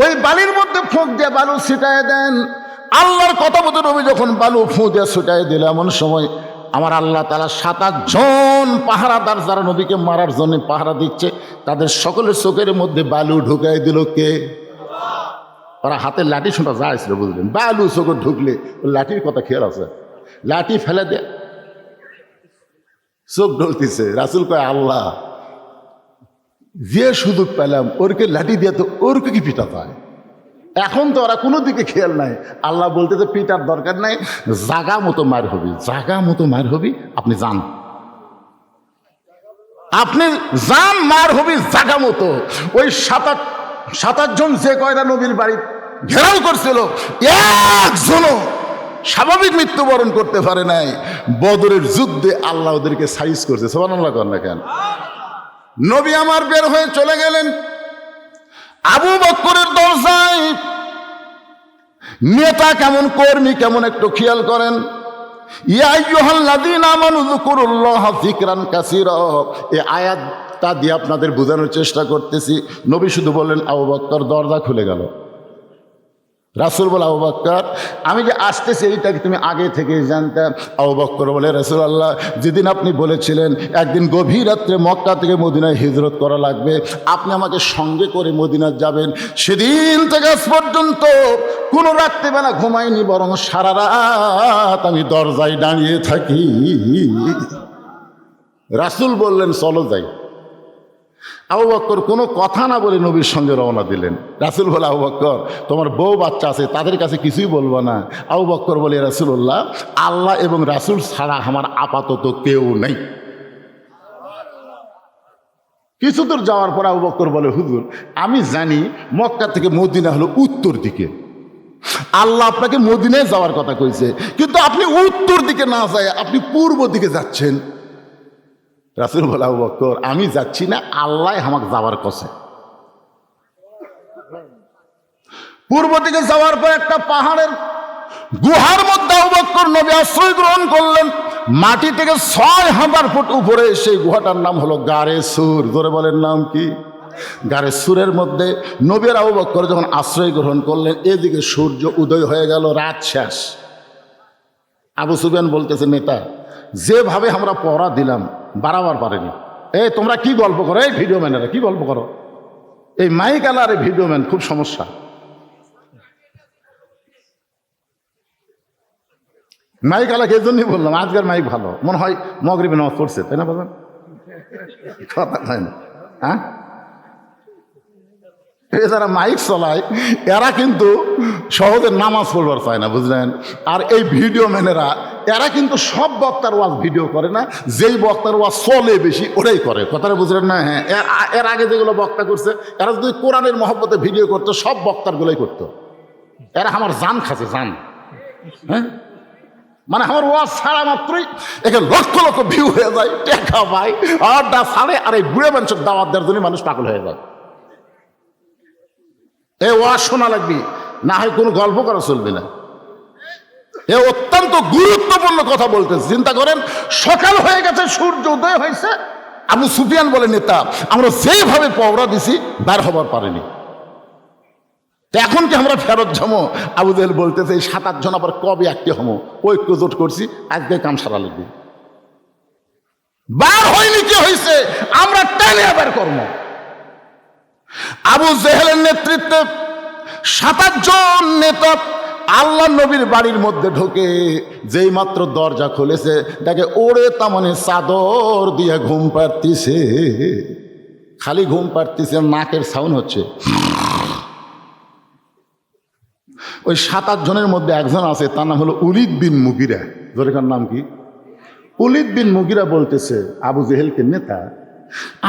ওই বালির মধ্যে ফুঁক দিয়ে বালু ছিটায় দেন। আল্লাহর কথা মতো নবী যখন বালু ফুঁ দিয়ে ছুটাই দিল, এমন সময় আমার আল্লাহ তাআলা 7-8 জন পাহারাদার যারা নবীকে মারার জন্য পাহারা দিচ্ছে, তাদের সকলের চোখের মধ্যে বালু ঢুকাই দিল কে? ওরা হাতের লাঠি শোনা যাইছিল, বুঝলেন? বালু চোখে ঢুকলে ওই লাঠির কথা খেয়াল আছে, লাঠি ফেলে দে, চোখ ঢলতেছে। রাসূল কয়, আল্লাহ, যে সুযোগ পেলাম ওরকে লাঠি দিয়ে তো ওরকে কি পিটা পায়? এখন তো ওরা কোনো দিকে খেয়াল নাই। আল্লাহ বলতেছে পিটার দরকার নাই, জাগা মতো মার হবি, জাগা মতো মার হবি, আপনি যান, আপনি যান, মার হবি জাগা মতো। ওই 7-8 জন যে কয়টা নবীর বাড়ি ঘেরাও করছিল, একজনও স্বাভাবিক মৃত্যুবরণ করতে পারে নাই। বদরের যুদ্ধে আল্লাহ ওদেরকে সাইজ করছে। সুবহানাল্লাহ কর না কেন? নবী আমার বের হয়ে চলে গেলেন আবু বকরের দরজায়। নেতা কেমন, কর্মী কেমন, একটু খেয়াল করেন। ইয়া আইয়ুহাল্লাযীনা আমানু যকুরুল্লাহা যিকরান কাসীরা, এই আয়াতটা দিয়ে আপনাদের বোঝানোর চেষ্টা করতেছি। নবী শুধু বললেন, আবু বকর, দরজা খুলে গেল। রাসূল বলে, আবু বকর, আমি যে আসতেছি এইটাকে তুমি আগে থেকে জানতে? আবু বকর বলে, রাসূলুল্লাহ, যেদিন আপনি বলেছিলেন একদিন গভীর রাত্রে মক্কা থেকে মদিনায় হিজরত করা লাগবে, আপনি আমাকে সঙ্গে করে মদিনায় যাবেন, সেদিন থেকে আজ পর্যন্ত কোনো রাত্রিবেলা ঘুমাইনি, বরং সারা রাত আমি দরজায় দাঁড়িয়ে থাকি। রাসূল বললেন, চলো যাই। আবু বকর কোনো কথা না বলে নবীর সঙ্গে রওনা দিলেন। রাসূল বলে, আবু বকর, তোমার বউ বাচ্চা আছে, তাদের কাছে কিছুই বলবো না। আবু বকর বলে, রাসূলুল্লাহ, আল্লাহ এবং রাসূল ছাড়া আমার আপাতত কেউ নেই। কিছু দূর যাওয়ার পর আবু বকর বলে, হুজুর, আমি জানি মক্কা থেকে মদিনা হলো উত্তর দিকে, আল্লাহ আপনাকে মদিনায় যাওয়ার কথা কইছে, কিন্তু আপনি উত্তর দিকে না যায় আপনি পূর্ব দিকে যাচ্ছেন। রাসূল বলে, আবু বকর, আমি যাচ্ছি না, আল্লাহ আমাকে যাওয়ার কছে। পূর্ব দিকে যাওয়ার পর একটা পাহাড়ের গুহার মধ্যে আবু বকর নবী আশ্রয় গ্রহণ করলেন। মাটি থেকে 6000 ফুট উপরে সেই গুহাটার নাম হলো গারে সুর। ধরে বলেন, নাম কি? গারে সুরের মধ্যে নবী আর আবু বকর যখন আশ্রয় গ্রহণ করলেন, এদিকে সূর্য উদয় হয়ে গেল, রাত শেষ। আবু সুফিয়ান বলতেছে, নেতা, যেভাবে আমরা পড়া দিলাম বাড়াবার পারেনি। এই তোমরা কি গল্প করো, এই ভিডিও ম্যানেরা কি গল্প করো, এই মাইক আলা আর এই ভিডিও ম্যান খুব সমস্যা। মাইক আলাকে এই জন্যই বললাম, আজকের মাইক ভালো, মনে হয় মাগরিবে নামাজ পড়ছে, তাই না বাবা? কথা হয় না, হ্যাঁ? যারা মাইক চলায় এরা কিন্তু সহজে নামাজ পড়বার চায় না, বুঝলেন? আর এই ভিডিও ম্যানেরা এরা কিন্তু সব বক্তার ওয়াজ ভিডিও করে না, যেই বক্তার ওয়াজ চলে বেশি ওটাই করে। কথাটা বুঝলেন না? হ্যাঁ, এর আগে যেগুলো বক্তা করছে, এরা যদি কোরআনের মহব্বতে ভিডিও করতো, সব বক্তারগুলোই করতো। এরা আমার জান খাচ্ছে, জান। হ্যাঁ, মানে আমার ওয়াজ ছাড়া মাত্রই একে লক্ষ লক্ষ ভিউ হয়ে যায়, টেকা পাই, আর ছাড়ে, আর এই বুড়ে মানুষের দাওয়াত দেওয়ার জন্য মানুষ পাগল হয়ে যায়। এ ওয়াজ শোনা লাগবে, না হয় কোনো গল্প করা চলবে না। এ অত্যন্ত গুরুত্বপূর্ণ কথা বলতেছে। চিন্তা করেন, সকাল হয়ে গেছে, সূর্য উদয় হয়েছে। আবু সুফিয়ান বলে, নেতা, আমরা যেভাবে পওরা দিছি বের হবার পারিনি, এখন কি আমরা ফেরত যাবো? আবু জেহেল বলতেছে, এই 7-8 জন আবার কবে একটি হমো, ঐক্য জোট করছি, আজকে কাম সারা লাগবে। বার হয়নি, কি হয়েছে, আমরা টেনে বের করবো। আবু জেহেলের নেতৃত্বে 7-8 জন নেতা আল্লাহ নবীর বাড়ির মধ্যে ঢোকে, যেই মাত্র দরজা খুলেছে তাকে ওড়ে তামনে চাদর দিয়ে ঘুম পাড়তিছে। খালি ঘুম পাড়তিছে, নাকের সাউন্ড হচ্ছে। ওই 7-8 জনের মধ্যে একজন আছে, তার নাম হলো উলিদ বিন মুগিরা। জোরেকার নাম কি? উলিদ বিন মুগিরা বলতেছে, আবু জেহেলকে, নেতা,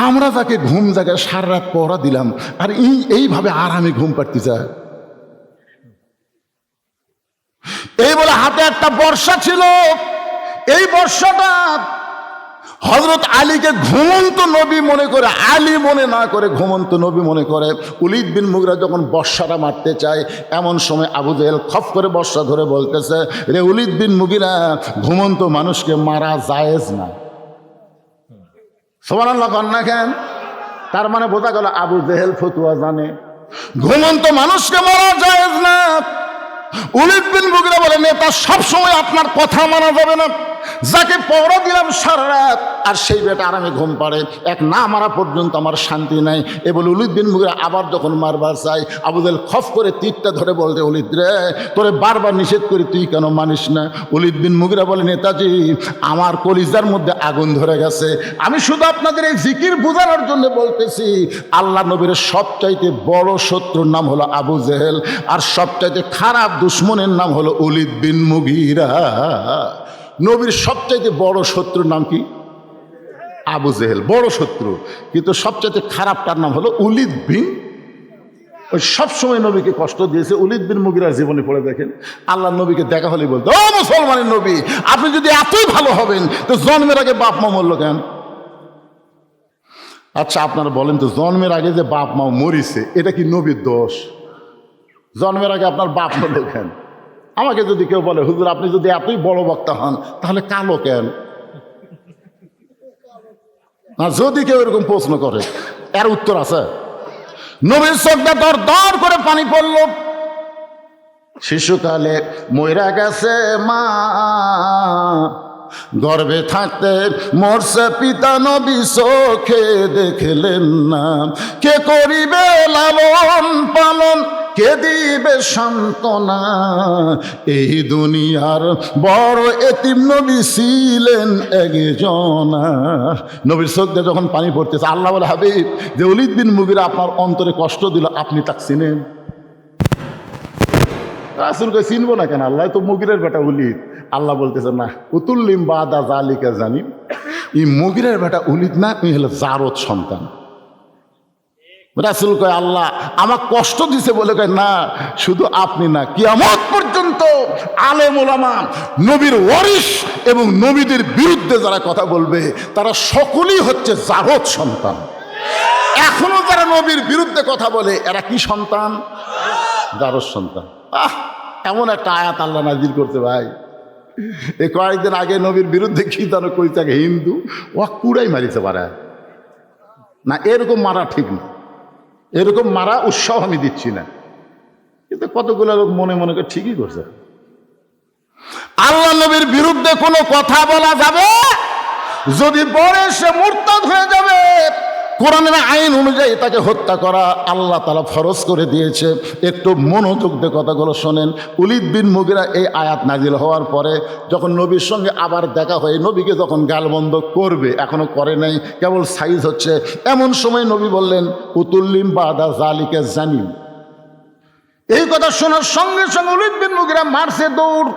আমরা তাকে ঘুম জায়গায় সারা রাত পড়া দিলাম, আর এইভাবে আরামে ঘুম পাড়তে চায়। এই বলে হাতে একটা বর্ষা ছিল, এই বর্ষাটা হযরত আলীকে ঘুমন্ত নবী মনে করে, আলী মনে না করে ঘুমন্ত নবী মনে করে। ওলীদ বিন মুগীরা যখন বর্ষাটা মারতে চায়, এমন সময় আবু জেহেল খপ করে বর্ষা ধরে বলতেছে, রে ওলীদ বিন মুগীরা, ঘুমন্ত মানুষকে মারা জায়েজ না। সুবহানাল্লাহ কন না কেন? তার মানে বোঝা গেল আবু জেহেল ফতুয়া জানে, ঘুমন্ত মানুষকে মারা জায়েজ না। ওলীদ বিন মুগীরা বলে, নেতা সবসময় আপনার কথা মানা যাবে না। যাকে পড়া দিলাম সারা রাত আর সেই বেটা আরামে ঘুম পাড়ে, এক না মারা পর্যন্ত আমার শান্তি নাই। এ বলে ওলীদ বিন মুগীরা আবার যখন মারবার চাই, আবু জেহেল খপ করে তীরটা ধরে বলতে, ওলীদ রে, তোরে বারবার নিষেধ করি, তুই কেন মানিস না? ওলীদ বিন মুগীরা বলে, নেতাজি, আমার কলিজার মধ্যে আগুন ধরে গেছে। আমি শুধু আপনাদের এই জিকির বোঝানোর জন্য বলতেছি, আল্লাহ নবীর সবচাইতে বড় শত্রুর নাম হলো আবু জেহেল, আর সবচাইতে খারাপ দুশ্মনের নাম হলো ওলীদ বিন মুগীরা। নবীর সবচাইতে বড় শত্রুর নাম কি? আবু জেহেল, বড় শত্রু। কিন্তু সবচাইতে খারাপটার নাম হলো ওলীদ বিন। ওই সবসময় নবীকে কষ্ট দিয়েছে। ওলীদ বিন মুগীরার জীবনে পড়ে দেখেন, আল্লাহ নবীকে দেখা হলেই বলতো, ও মুসলমানের নবী, আপনি যদি এতই ভালো হবেন তো জন্মের আগে বাপ মা মরল কেন? আচ্ছা আপনারা বলেন তো, জন্মের আগে যে বাপ মা মরিছে, এটা কি নবীর দোষ? জন্মের আগে আপনার বাপ মরল কেন? আমাকে যদি কেউ বলে, হুজুর আপনি যদি এতই বড় বক্তা হন তাহলে কালো কেন? না, যদি কেউ এরকম প্রশ্ন করে, এর উত্তর আছে। নবীর চোখটা দর দর করে পানি পড়ল। শিশুকালে মইরা গেছে মা, গর্ভে থাকতে মরছে পিতা, নবী চোখে দেখলেন না। কে করিবে লালন পালন, কে দিবে সান্ত্বনা? এই দুনিয়ার বড় এতিম নবী ছিলেন একজনা। নবীর চোখ দিয়ে যখন পানি পড়তেছে, আল্লাহ বলে, হাবিব, যে ওলীদ বিন মুগীরা আপনার অন্তরে কষ্ট দিল, আপনি তাকে চিনেন? রাসূলকে চিনবো না কেন? আল্লাহ তো মুগীরের বেটা ওলীদ। আল্লাহ বলতেছে, না, উতুল্লিম বাদা জালিকা জানিম, এই মুগীরের বেটা ওলীদ না, এই হলো জারদ সন্তান। রাসূল কয়, আল্লাহ আমার কষ্ট দিছে বলে কয়, না, শুধু আপনি না, কিয়ামত পর্যন্ত আলেম ওলামা, নবীর ওয়ারিস এবং নবীদের বিরুদ্ধে যারা কথা বলবে, তারা সকলেই হচ্ছে জারদ সন্তান। এখনো যারা নবীর বিরুদ্ধে কথা বলে, এরা কি সন্তান? জারদ সন্তান। এমন একটা আয়াত আল্লাহ নাজিল করতে, ভাই, এই কয়েকদিন আগে নবীর বিরুদ্ধে কি যেন কইছে, হিন্দু ও কুড়াই মারিতে পারে না। এরকম মারা ঠিক না, এরকম মারা উৎসাহ আমি দিচ্ছি না, কিন্তু কতগুলো লোক মনে মনে করে ঠিকই করছে। আল্লাহ নবীর বিরুদ্ধে কোনো কথা বলা যাবে, যদি বলে সে মুরতাদ হয়ে যাবে। কোরআনের আইন অনুযায়ী তাকে হত্যা করা আল্লাহ তাআলা ফরজ করে দিয়েছে। একটু মনোযোগ দিয়ে কথাগুলো শোনেন। ওলীদ বিন মুগীরা এই আয়াত নাজিল হওয়ার পরে যখন নবীর সঙ্গে আবার দেখা হয়, নবীকে যখন গালবন্ধ করবে, এখনো করে নাই, কেবল সাইজ হচ্ছে, এমন সময় নবী বললেন, উতুল্লিম বাদা জালিকা জানিম। এই কথা শোনার সঙ্গে সঙ্গে ওলীদ বিন মুগীরা মারছে দৌড়,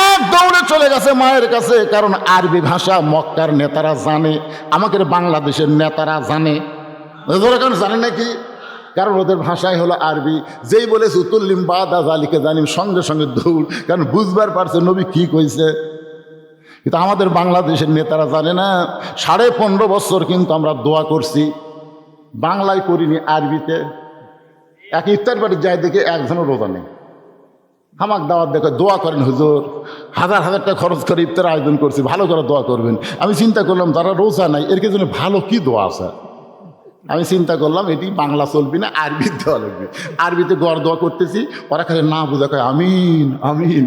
এক দৌড়ে চলে গেছে মায়ের কাছে। কারণ আরবি ভাষা মক্কার নেতারা জানে, আমাদের বাংলাদেশের নেতারা জানে। কারণ জানে নাকি? কারণ ওদের ভাষাই হলো আরবি। যেই বলেছে উতুল্লিম বাদা জালিকা জানিম, সঙ্গে সঙ্গে দৌড়, কারণ বুঝবার পারছে নবী কি কইছে। কিন্তু আমাদের বাংলাদেশের নেতারা জানে না। 15.5 বছর কিন্তু আমরা দোয়া করছি, বাংলায় করিনি, আরবিতে। এক ইফতার বাড়ি যায় দেখে একজনও রোজা নেই। আমাকে দাওয়াত দেখে, দোয়া করেন হুজুর, হাজার হাজার টাকা খরচ করে ইফতার আয়োজন করছি, ভালো করে দোয়া করবেন। আমি চিন্তা করলাম, যারা রোজা নাই এর জন্য ভালো কি দোয়া আছে। আমি চিন্তা করলাম, এটি বাংলা চলবি না, আরবিতে দেওয়া লাগবে। আরবিতে গড় দোয়া করতেছি, ওরা খালি না বোঝা কয় আমিন আমিন।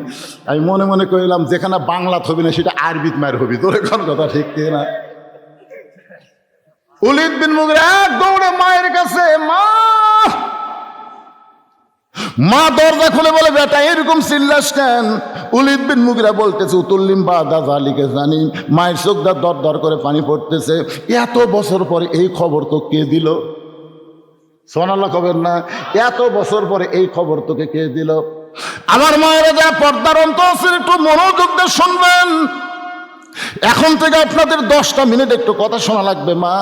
আমি মনে মনে কইলাম, যেখানে বাংলা হবি না সেটা আরবিত মায়ের হবি। তোর কোন কথা ঠিক না? ওলীদ বিন মুগীরা দৌড়ে মায়ের কাছে, মা দরজা খুলে বলে, বেটা এরকম চিল্লাস কেন? ওলীদ বিন মুগীরা বলতেছে, উতুল্লিম বাদা জালিকা জানিম। মায়ের চোখটা দর দর করে পানি পড়তেছে। এত বছর পরে এই খবর তো কে দিল? সুবহানাল্লাহ খবর না? এত বছর পরে এই খবর তোকে কে দিল? আমার মায়েরা যা পর্দার অন্তর, একটু মনোযোগ দিয়ে শুনবেন। এখন থেকে আপনাদের 10টা মিনিট একটু কথা শোনা লাগবে। মা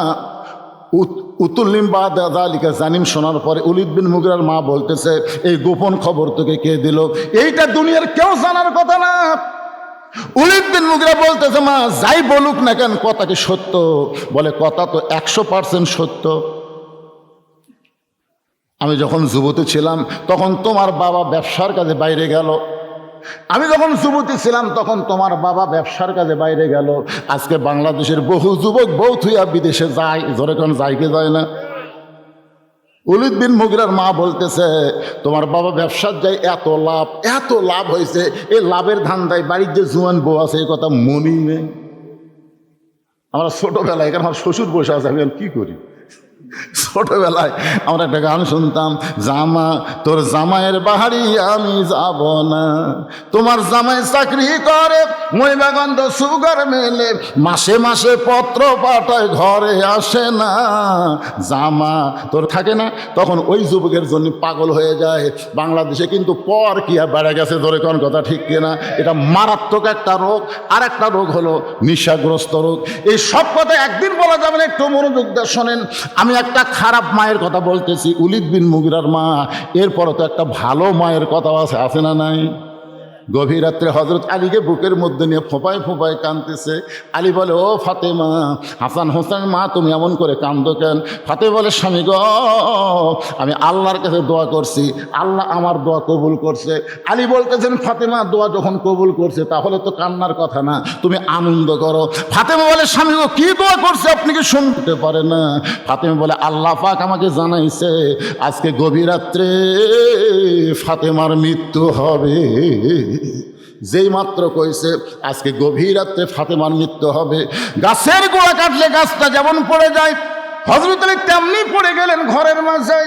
উতুল্লিম বা দাদালিকা জানিম শোনার পরে ওলীদ বিন মুগীরার মা বলতেছে, এই গোপন খবর তোকে কে দিল? এইটা দুনিয়ার কেউ জানার কথা না। ওলীদ বিন মুগীরা বলতেছে, মা যাই বলুক না কেন কথা কি সত্য? বলে কথা তো 100% সত্য। আমি যখন যুবতী ছিলাম তখন তোমার বাবা ব্যবসার কাজে বাইরে গেল। আমি যখন যুবতী ছিলাম তখন তোমার বাবা ব্যবসার কাজে বাইরে গেল। আজকে বাংলাদেশের বহু যুবক বউ থুইয়া বিদেশে যায়, ধরে কোন যায় কি যায় না? ওলীদ বিন মুগীরার মা বলতেছে, তোমার বাবা ব্যবসার যায়, এত লাভ হয়েছে, এই লাভের ধান্দায় বাড়ির যে জুয়ান বউ আছে এই কথা মনেই নেই। আমরা ছোটবেলায়, এখানে আমার শ্বশুর বসে আছে, আমি কি করি, ছোটবেলায় আমরা একটা গান শুনতাম, জামা তোর জামাইয়ের বাহারি আমি যাব না, তোমার জামাই চাকরি করে মহিমাগন্ধ সুগার মেলে, মাসে মাসে পত্র পাঠায় ঘরে আসে না, জামা তোর থাকে না। তখন ওই যুবকের জন্য পাগল হয়ে যায়। বাংলাদেশে কিন্তু পর কিয়া বেড়ে গেছে, ধরে কোন কথা ঠিক কিনা? এটা মারাত্মক একটা রোগ। আর একটা রোগ হলো নিশাগ্রস্ত রোগ। এই সব কথা একদিন বলা যাবে না, একটু মনোযোগ দিয়ে শোনেন। আমি একটা খারাপ মায়ের কথা বলতেছি, ওলীদ বিন মুগীরার মা। এরপরও তো একটা ভালো মায়ের কথা আছে না নাই? গভীর রাত্রে হজরত আলীকে বুকের মধ্যে নিয়ে ফোঁপায় ফোঁপায় কাঁদতেছে। আলী বলে, ও ফাতেমা, হাসান হোসেন মা তুমি এমন করে কান্দো কেন? ফাতেমা বলে, স্বামী গো, আমি আল্লাহর কাছে দোয়া করছি, আল্লাহ আমার দোয়া কবুল করছে। আলী বলতেছেন, ফাতেমা দোয়া যখন কবুল করছে তাহলে তো কান্নার কথা না, তুমি আনন্দ করো। ফাতেমা বলে, স্বামী গো কি দোয়া করছে আপনি কি শুনতে পারেন না? ফাতেমা বলে, আল্লাহ পাক আমাকে জানাইছে আজকে গভীর রাত্রে ফাতেমার মৃত্যু হবে। যেই মাত্র কইছে আজকে গভীর রাত্রে ফাতেমার মৃত্যু হবে, গাছের গোড়া কাটলে গাছটা যেমন পড়ে যায়, হযরত আলী তেমনি পড়ে গেলেন ঘরের মাঝে।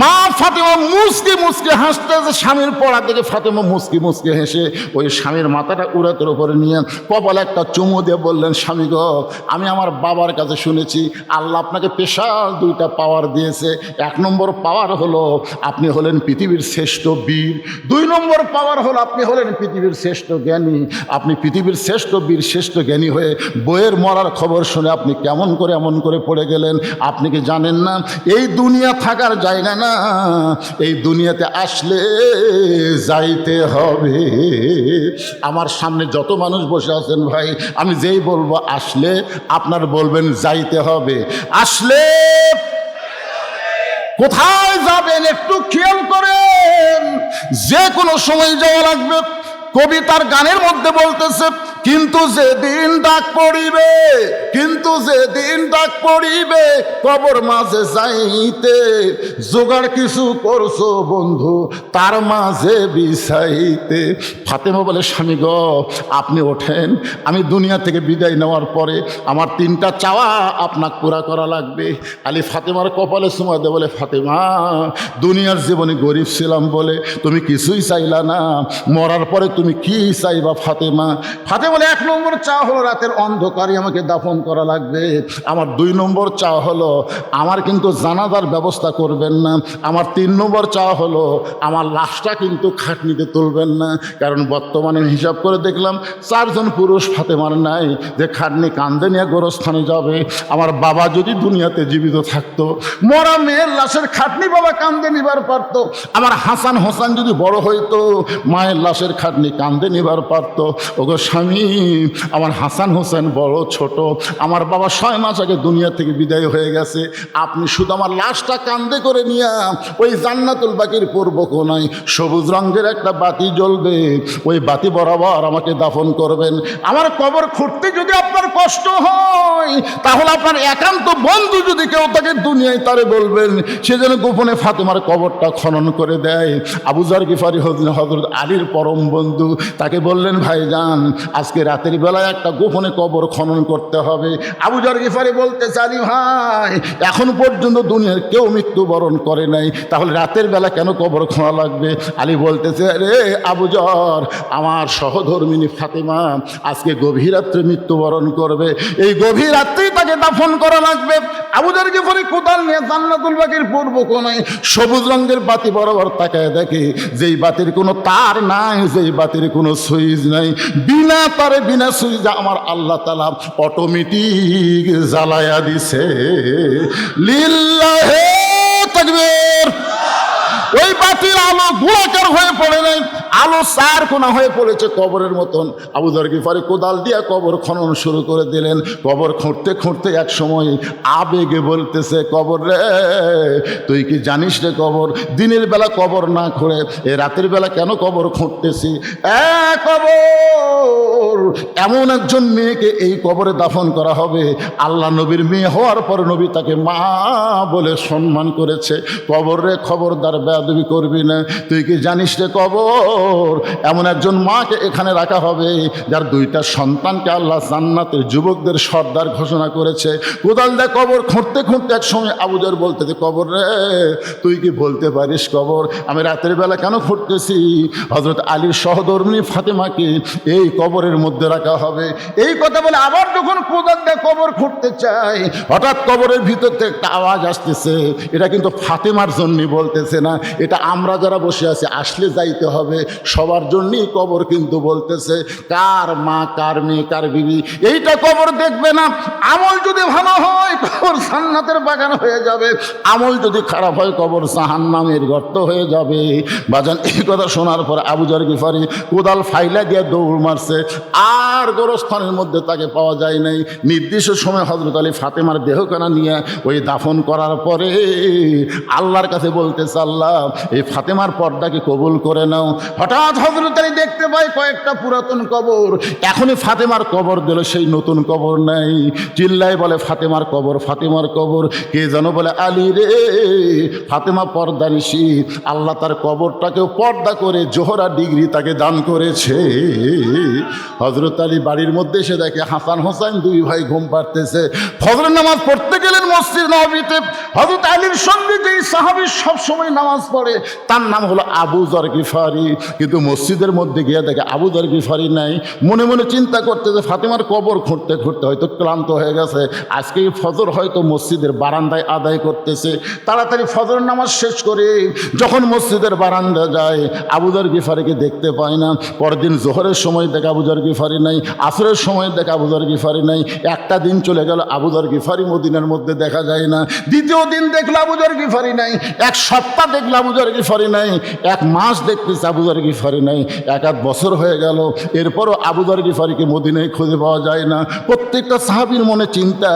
মা ফাতেমা মুচকি মুচকি হাসতেছে, স্বামীর পড়া থেকে ফাতেমা মুচকি মুচকি হেসে ওই স্বামীর মাথাটা উড়াতের উপরে নিয়ে কপালে একটা চুমু দিয়ে বললেন, স্বামী গো, আমি আমার বাবার কাছে শুনেছি আল্লাহ আপনাকে স্পেশাল 2টা পাওয়ার দিয়েছে। 1 নম্বর পাওয়ার হলো আপনি হলেন পৃথিবীর শ্রেষ্ঠ বীর, 2 নম্বর পাওয়ার হলো আপনি হলেন পৃথিবীর শ্রেষ্ঠ জ্ঞানী। আপনি পৃথিবীর শ্রেষ্ঠ বীর, শ্রেষ্ঠ জ্ঞানী হয়ে বইয়ের মরার খবর শুনে আপনি কেমন করে এমন করে পড়ে গেলেন? আপনি কি জানেন না এই দুনিয়া থাকার জায়গা না, এই দুনিয়াতে আসলে যাইতে হবে। আমার সামনে যত মানুষ বসে আছেন ভাই, আমি যেই বলবো আসলে, আপনার বলবেন যাইতে হবে। আসলে কোথায় যাবেন একটু খেয়াল করেন, যে কোনো সময় যাওয়া লাগবে। কবি তার গানের মধ্যে বলতেছে, কিন্তু যেদিন ডাক পড়িবে, কিন্তু যেদিন ডাক পড়িবে কবর মাঝে যাইতে, জোগাড় কিছু করছো বন্ধু তার মাঝে বিছাইতে। ফাতেমা বলে, স্বামী গো আপনি ওঠেন, আমি দুনিয়া থেকে বিদায় নেওয়ার পরে আমার 3টা চাওয়া আপনাকে পুরা করা লাগবে। আলী ফাতেমার কপালে চুমা দে বলে, ফাতেমা দুনিয়ার জীবনে গরিব ছিলাম বলে তুমি কিছুই চাইলা না, মরার পরে তুমি কি চাইবা ফাতেমা? ফাতেমা বলে, 1 নম্বর চাওয়া হলো রাতের অন্ধকারে আমাকে দাফন করা লাগবে। আমার 2 নম্বর চাওয়া হলো আমার কিন্তু জানাজার ব্যবস্থা করবেন না। আমার 3 নম্বর চাওয়া হলো আমার লাশটা কিন্তু খাটনিতে তুলবেন না। কারণ বর্তমানে হিসাব করে দেখলাম 4 জন পুরুষ ফাতেমার নাই যে খাটনি কান্দে নিয়ে গোরস্থানে যাবে। আমার বাবা যদি দুনিয়াতে জীবিত থাকতো, মরা মেয়ের লাশের খাটনি বাবা কান্দে নিবার পারতো। আমার হাসান হোসেন যদি বড় হইতো, মায়ের লাশের খাটনি কান্দে নিবার পারতো। ওগো স্বামী, আমার হাসান হোসেন বড় ছোট, আমার বাবা 6 মাস আগে দুনিয়া থেকে বিদায় হয়ে গেছে। আপনি শুধু আমার লাশটা কান্দে করে নিয়ে ওই জান্নাতুল বাকির পূর্ব কোণায় সবুজ রঙের একটা বাতি জ্বলবে, ওই বাতি বরাবর আমাকে দাফন করবেন। আমার কবর খুঁড়তে যদি আপনার কষ্ট হয়, তাহলে আপনার একান্ত বন্ধু যদি কেউ থাকে দুনিয়ায়, তারে বলবেন সে যেন গোপনে ফাতেমার কবরটা খনন করে দেয়। আবু যর গিফারি হযরত আলীর পরম বন্ধু, তাকে বললেন, ভাইজান আজকে রাতের বেলায় একটা গোপনে কবর খনন করতে হবে। আবু যর গিফারি বলতে চালি, ভাই এখন পর্যন্ত দুনিয়ার কেউ মৃত্যুবরণ করে নাই, তাহলে রাতের বেলা কেন কবর খোঁড়া লাগবে? আলী বলতেছে, রে আবু যর, আমার সহধর্মিনী ফাতেমা আজকে গভীর রাত্রে মৃত্যুবরণ করবে, এই গভীর রাত্রেই তাকে দাফন করা লাগবে। আবু যর গিফারি কোদাল নিয়ে জান্নাতুল বাকির পূর্ব কোণায় সবুজ রঙের বাতি বরাবর তাকায় দেখে যেই বাতির কোনো তার নাই, যেই বাতির কোনো সুইচ নাই, বিনা তারে বিনা সুইচ আমার আল্লাহ তাআলা অটোমেটিক জ্বালায়া দিছে। লিল্লাহে তাকবীর। ওই বাতির আলো গোলাকার হয়ে পড়ে নাই, আলো চার কোনা হয়ে পড়েছে কবরের মতন। আবু যর গিফারি কোদাল দিয়া কবর খনন শুরু করে দিলেন। কবর খুঁড়তে খুঁড়তে এক সময় আবেগে বলতেছে, কবর রে তুই কি জানিস রে কবর, দিনের বেলা কবর না খুঁড়ে এ রাতের বেলা কেন কবর খুঁড়তেছি? কবর, এমন একজন মেয়েকে এই কবরে দাফন করা হবে, আল্লাহ নবীর মেয়ে হওয়ার পর নবী তাকে মা বলে সম্মান করেছে। কবর রে খবরদার বেয়াদবি করবি না। তুই কি জানিস রে কবর, এমন একজন মাকে এখানে রাখা হবে যার দুইটা সন্তানকে আল্লাহ জান্নাতের যুবকদের সর্দার ঘোষণা করেছে। কোদাল দে কবর খুঁড়তে খুঁড়তে এক সময় আবু যর বলতেছে, কবর রে তুই কি বলতে পারিস কবর আমি রাতের বেলা কেন খুঁড়তেছি? হযরত আলীর সহধর্মিণী ফাতেমাকে এই কবরের মধ্যে রাখা হবে। এই কথা বলে আবার যখন কোদাল দিয়ে কবর খুঁড়তে চাই, হঠাৎ কবরের ভিতর থেকে একটা আওয়াজ আসতেছে। এটা কিন্তু ফাতেমার জন্যই বলতেছে না, এটা আমরা যারা বসে আছি আসলে যাইতে হবে সবার জন্যই কবর কিন্তু বলতেছে। কার মা, কার মেয়ে, কার বিবি, এইটা কবর দেখবে না। আমল যদি ভালো হয় কবর জান্নাতের বাগান হয়ে যাবে, আমল যদি খারাপ হয় কবর জাহান্নামের গর্ত হয়ে যাবে। বাজান, এই কথা শোনার পর আবু যর গিফারি কোদাল ফাইলা দিয়ে দৌড় মারছে। আর গোরস্থানের মধ্যে তাকে পাওয়া যায় নাই। নির্দিষ্ট সময় হযরত আলী ফাতেমার দেহখানা নিয়ে ওই দাফন করার পরে আল্লাহর কাছে বলতেছে, আল্লাহ এই ফাতেমার পর্দাকে কবুল করে নাও। হঠাৎ হযরত আলী দেখতে পায় কয়েকটা পুরাতন কবর। এখনই ফাতেমার কবর দিল, সেই নতুন কবর নাই। চিল্লায় বলে, ফাতেমার কবর, ফাতেমার কবর। কে যেন বলে, আলী রে ফাতেমা পর্দানিশী, আল্লাহ তার কবরটাকেও পর্দা করে জোহরা ডিগ্রি তাকে দান করেছে। হযরত আলী বাড়ির মধ্যে এসে দেখে হাসান হোসেন দুই ভাই ঘুম পাড়তেছে। ফজরের নামাজ পড়তে গেলেন মসজিদ নববীতে। হযরত আলীর সঙ্গে যেই সাহাবী সব সময় নামাজ পড়ে তার নাম হলো আবু যর গিফারি, কিন্তু মসজিদের মধ্যে গিয়ে দেখে আবু যর গিফারি নাই। মনে মনে চিন্তা করতেছে, ফাতেমার কবর খুঁড়তে খুঁড়তে হয়তো ক্লান্ত হয়ে গেছে, আজকে ফজর হয়তো মসজিদের বারান্দায় আদায় করতেছে। তাড়াতাড়ি ফজরের নামাজ শেষ করে যখন মসজিদের বারান্দা যায়, আবু যর গিফারিকে দেখতে পায় না। পরদিন জোহরের সময় দেখে আবু যর গিফারি নাই, আসরের সময় দেখে আবু যর গিফারি নাই। একটা দিন চলে গেল, আবু যর গিফারি মদিনার মধ্যে দেখা যায় না। দ্বিতীয় দিন দেখলো আবু যর গিফারি নাই। এক সপ্তাহ দেখলো আবু যর গিফারি নাই। এক মাস দেখতেছে আবু যর গিফারি নাই। এক আধ বছর হয়ে গেল, এরপরও আবু যর গিফারিকে মদিনায় খুঁজে পাওয়া যায় না। প্রত্যেকটা সাহাবীর মনে চিন্তা,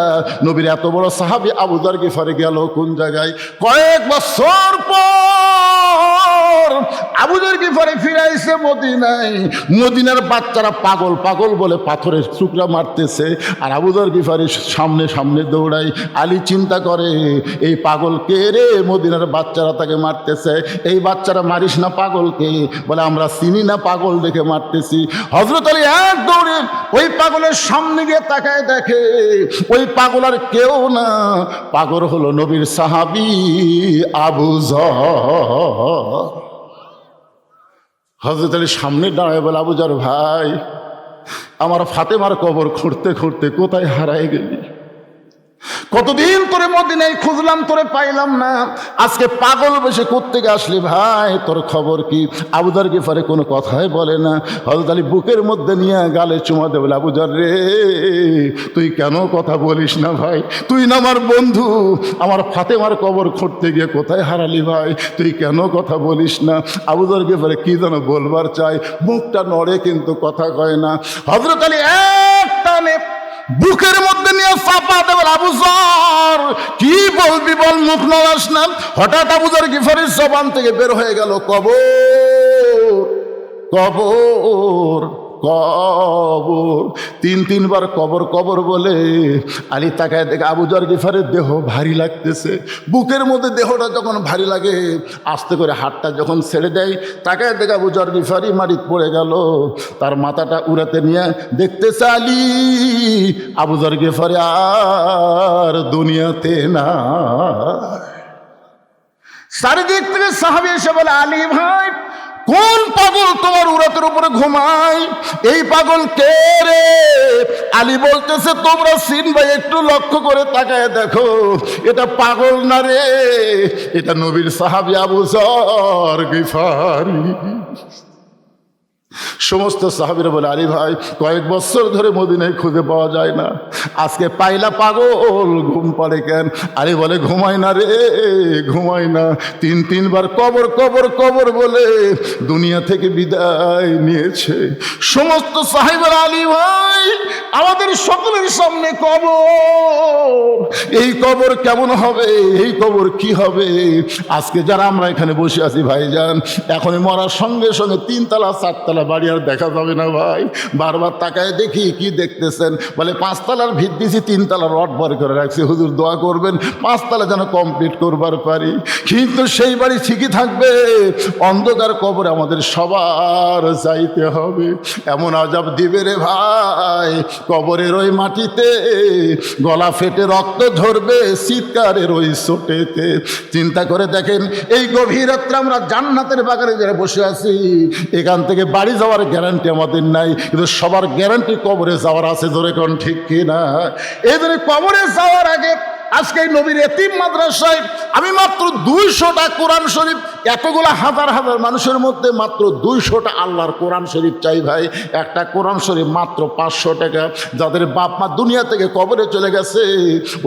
নবীর এত বড় সাহাবী আবু যর গিফারি গেল কোন জায়গায়? কয়েক বছর পর আবু যর গিফারি ফিরে আইছে মদিনায়। মদিনার বাচ্চারা পাগল পাগল বলে পাথরের টুকরা মারতেছে, আর আবু যর গিফারি সামনে সামনে দৌড়ায়। আলী চিন্তা করে, এই পাগল কে রে? মদিনার বাচ্চারা তাকে মারতেছে। এই বাচ্চারা মারিস না পাগলকে, বলে আমরা চিনি না, পাগল দেখে মারতেছি। হযরত আলী এক দৌড়ে ওই পাগলের সামনে গিয়ে তাকায় দেখে ওই পাগল আর কেউ না, পাগল হলো নবীর সাহাবী আবু যর। হযরত আলী সামনে দাঁড়ায় বলে, আবু যর ভাই, আমার ফাতেমার কবর খুঁড়তে খুঁড়তে কোথায় হারায় গেলি? কতদিন তোরে মদিনায় খুঁজলাম, তোরে পাইলাম না। আজকে পাগল বেশে কোত্থেকে আসলি ভাই, তোর খবর কি? আবু যর গিফারি কোনো কথাই বলে না। হযরত আলী বুকের মধ্যে নিয়ে গালে চুমা দেবে, আবু যর রে তুই কেন কথা বলিস না ভাই? তুই না আমার বন্ধু, আমার ফাতেমার কবর খুঁড়তে গিয়ে কোথায় হারালি ভাই? তুই কেন কথা বলিস না? আবু যর গিফারি কি যেন বলবার চাই, মুখটা নড়ে কিন্তু কথা কয় না। হযরত আলী এক টানে বুকের মধ্যে নিয়ে চাপা দেবে, আবু যর কি বলবি বল, মুখ নড়াস না। হঠাৎ আবু যর গিফারির জবান থেকে বের হয়ে গেল, কবর কবর কবর। তিনবার কবর কবর বলে আলী তাকায় দেখে আবু যর গিফারির দেহ ভারী লাগতেছে। বুকের মধ্যে দেহটা যখন ভারী লাগে, আস্তে করে হাতটা যখন ছেড়ে দেয়, তাকায় দেখে আবু যর গিফারি মাটিতে পড়ে গেল। তার মাথাটা উড়াতে নিয়ে দেখতেছে আলী, আবু যর গিফারি আর দুনিয়াতে না। চারিদিক থেকে সাহাবী এসে বলে, আলী ভাই কোন পাগল তোমার উরাতের উপরে ঘুমায়? এই পাগল কে রে? আলী বলতেছে তোমরা চিনবে, একটু লক্ষ্য করে তাকায় দেখো, এটা পাগল না রে, এটা নবীর সাহাবী আবু যর গিফারি। সমস্ত সাহাবীরা বলে আলী ভাই কয়েক বছর ধরে মদিনায় খুঁজে পাওয়া যায় না, আজকে পাইলা পাগল, ঘুম পাড়ে কেন? আলী বলে ঘুমাই না রে, ঘুমাই না, তিনবার কবর কবর কবর বলে দুনিয়া থেকে বিদায় নিয়েছে। সমস্ত সাহাবীরা আলী ভাই আমাদের সকলের সামনে কবর, এই কবর কেমন হবে, এই কবর কি হবে? আজকে যারা আমরা এখানে বসে আছি ভাইজান, এখনই মরার সঙ্গে সঙ্গে 3 তলা 4 তলা বাড়ি আর দেখা যাবে না ভাই। বারবার তাকায় দেখি কি দেখতেছেন, বলে 5 তলার ভিত দিছি, 3 তলা রড বার করে রাখছি, হুজুর দোয়া করবেন 5 তলা যেন কমপ্লিট করবার পারি। কিন্তু সেই বাড়ি ঠিকই থাকবে, অন্ধকার কবরে আমাদের সবার যাইতে হবে। এমন আযাব দিবে রে ভাই, কবরের ওই মাটিতে গলা ফেটে রক্ত ঝরবে চিৎকারের ওই চোটেতে। চিন্তা করে দেখেন, এই গভীর রাত্রে আমরা জান্নাতের বাগানে যারা বসে আছি, এখান থেকে বাড়ি যাওয়ার গ্যারান্টি আমাদের নাই, কিন্তু সবার গ্যারান্টি কবরে যাওয়ার আছে। ধরে কোন ঠিক কিনা? এই ধরে কবরে যাওয়ার আগে আজকে এই নবীর এতিম মাদ্রাসায় আমি মাত্র 200টা কোরআন শরীফ, এতগুলা হাজার হাজার মানুষের মধ্যে মাত্র 200টা আল্লাহর কোরআন শরীফ চাই ভাই। একটা কোরআন শরীফ মাত্র 500 টাকা। যাদের বাপ মা দুনিয়া থেকে কবরে চলে গেছে,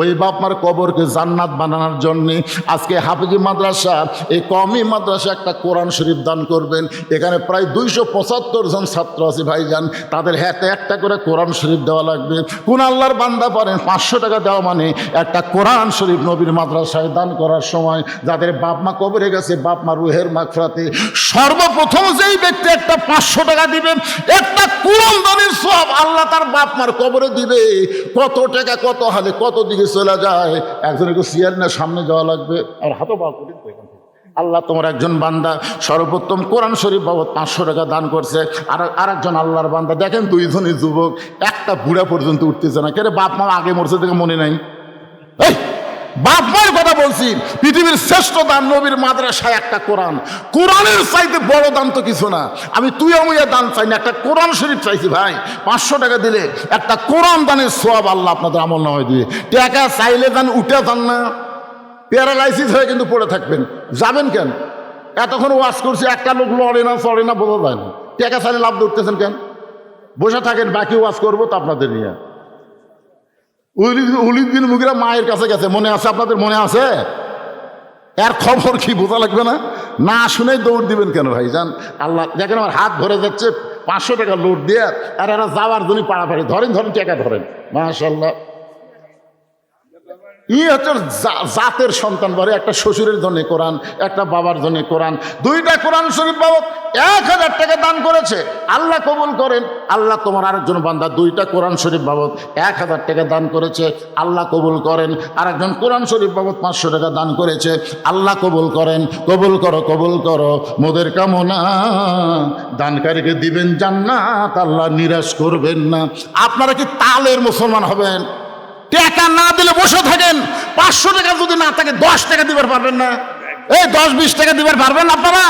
ওই বাপ মার কবরকে জান্নাত বানানোর জন্যে আজকে হাফিজি মাদ্রাসা, এই কওমি মাদ্রাসা একটা কোরআন শরীফ দান করবেন। এখানে প্রায় 275 জন ছাত্র আছে ভাইজান, তাদের হাতে একটা করে কোরআন শরীফ দেওয়া লাগবে। কোন আল্লাহর বান্দা পারেন 500 টাকা দেওয়া মানে একটা কোরআন শরীফ নবীর মাদ্রাসায় দান করার সময় যাদের বাপ মা কবরে গেছে, বাপ মা রুহের মাগফিরাতে সর্বপ্রথম যেই ব্যক্তি একটা 500 টাকা দিবেন, একটা কোরআন দানের সওয়াব আল্লাহ তার বাপ মার কবরে দিবে। কত টাকা কত হালে কত দিকে চলে যায়। একজনকে সিয়ার না সামনে যাওয়া লাগবে, আর হাতও পা করি। আল্লাহ তোমার একজন বান্দা সর্বোত্তম কোরআন শরীফ বাবদ 500 টাকা দান করছে। আর একজন আল্লাহর বান্দা দেখেন, 2 জনই যুবক, একটা বুড়া পর্যন্ত উঠতেছে না। কেরে বাপ মা আগে মরছে থেকে মনে নাই? এই বাপ মায়ের কথা বলছি, পৃথিবীর শ্রেষ্ঠ দান নবীর মাদ্রাসায় একটা কোরআন। কোরআনের চাইতে বড় দান তো কিছু না। আমি তুই আমুয়া দান চাই না, একটা কোরআন শরীফ চাইছি ভাই। 500 টাকা দিলে একটা কোরআন দানের সওয়াব আল্লাহ আপনাদের আমল নামায় দিবে। টাকা চাইলে দান উঠে যান না, প্যারালাইসিস হয়ে কিন্তু পড়ে থাকবেন। যাবেন কেন? এতক্ষণ ওয়াজ করছি, একটা লোক লড়ে না চড়ে না, বোঝা যায় না। টাকা চাইলে লাভ ধরতেছেন কেন? বসে থাকেন, বাকি ওয়াজ করবো তো আপনাদের নিয়ে। উলিদ্দিন মুগিরা মায়ের কাছে গেছে, মনে আছে আপনাদের? মনে আছে? এর খবর কি বোঝা লাগবে না? না শুনেই দৌড় দিবেন কেন ভাই? যান আল্লাহ দেখেন আমার হাত ধরে যাচ্ছে, 500 টাকা লোড দিয়ে, আর এরা যাওয়ার জন্য পাড়াপাড়ি ধরেন টাকা ধরেন। মাশাআল্লাহ, ই হচ্ছে জাতের সন্তান বলে। একটা শ্বশুরের জন্য কোরআন, একটা বাবার জন্য কোরআন, 2টা কোরআন শরীফ বাবদ 1000 টাকা দান করেছে। আল্লাহ কবুল করেন। আল্লাহ তোমার আরেকজন বান্দা 2টা কোরআন শরীফ বাবদ 1000 টাকা দান করেছে, আল্লাহ কবুল করেন। আরেকজন কোরআন শরীফ বাবদ 500 টাকা দান করেছে, আল্লাহ কবুল করেন। কবুল করো, কবুল করো মোদের কামনা, দানকারীকে দিবেন জান্নাত, আল্লাহ নিরাশ করবেন না। আপনারা কি তালের মুসলমান হবেন? টাকা না দিলে বসে থাকেন। 500 টাকা যদি না থাকে 10 টাকা দিবার পারবেন না? এই 10-20 টাকা দিবার পারবেন আপনারা?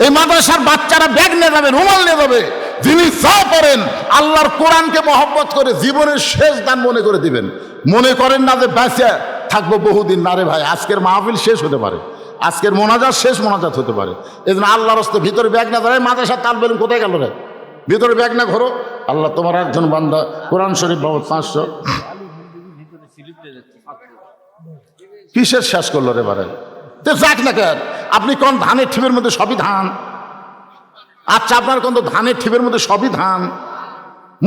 এই মাদ্রাসার বাচ্চারা ব্যাগ নিয়ে যাবে, রুমাল নিয়ে যাবে। যিনি যা করেন আল্লাহর কোরআনকে মহব্বত করে জীবনের শেষ দান মনে করে দিবেন। মনে করেন না যে বেঁচে থাকবো বহুদিন। না রে ভাই, আজকের মাহফিল শেষ হতে পারে, আজকের মোনাজাত শেষ মোনাজাত হতে পারে। এই জন্য আল্লাহর রাস্তায় ভিতরে ব্যাগ না ধরে মাদ্রাসার তাল বেলুন কোথায় গেল রে? ভিতরে ব্যাগ না ঘোরো। আল্লাহ তোমার একজন বান্দা কোরআন শরীফ বাবদ 500 কিসের শেষ করলো রে বারে? যাক না কেন? আপনি কোন ধানের ঠিপের মধ্যে সবই ধান? আচ্ছা, আপনার কোন ধানের ঠিপের মধ্যে সবই ধান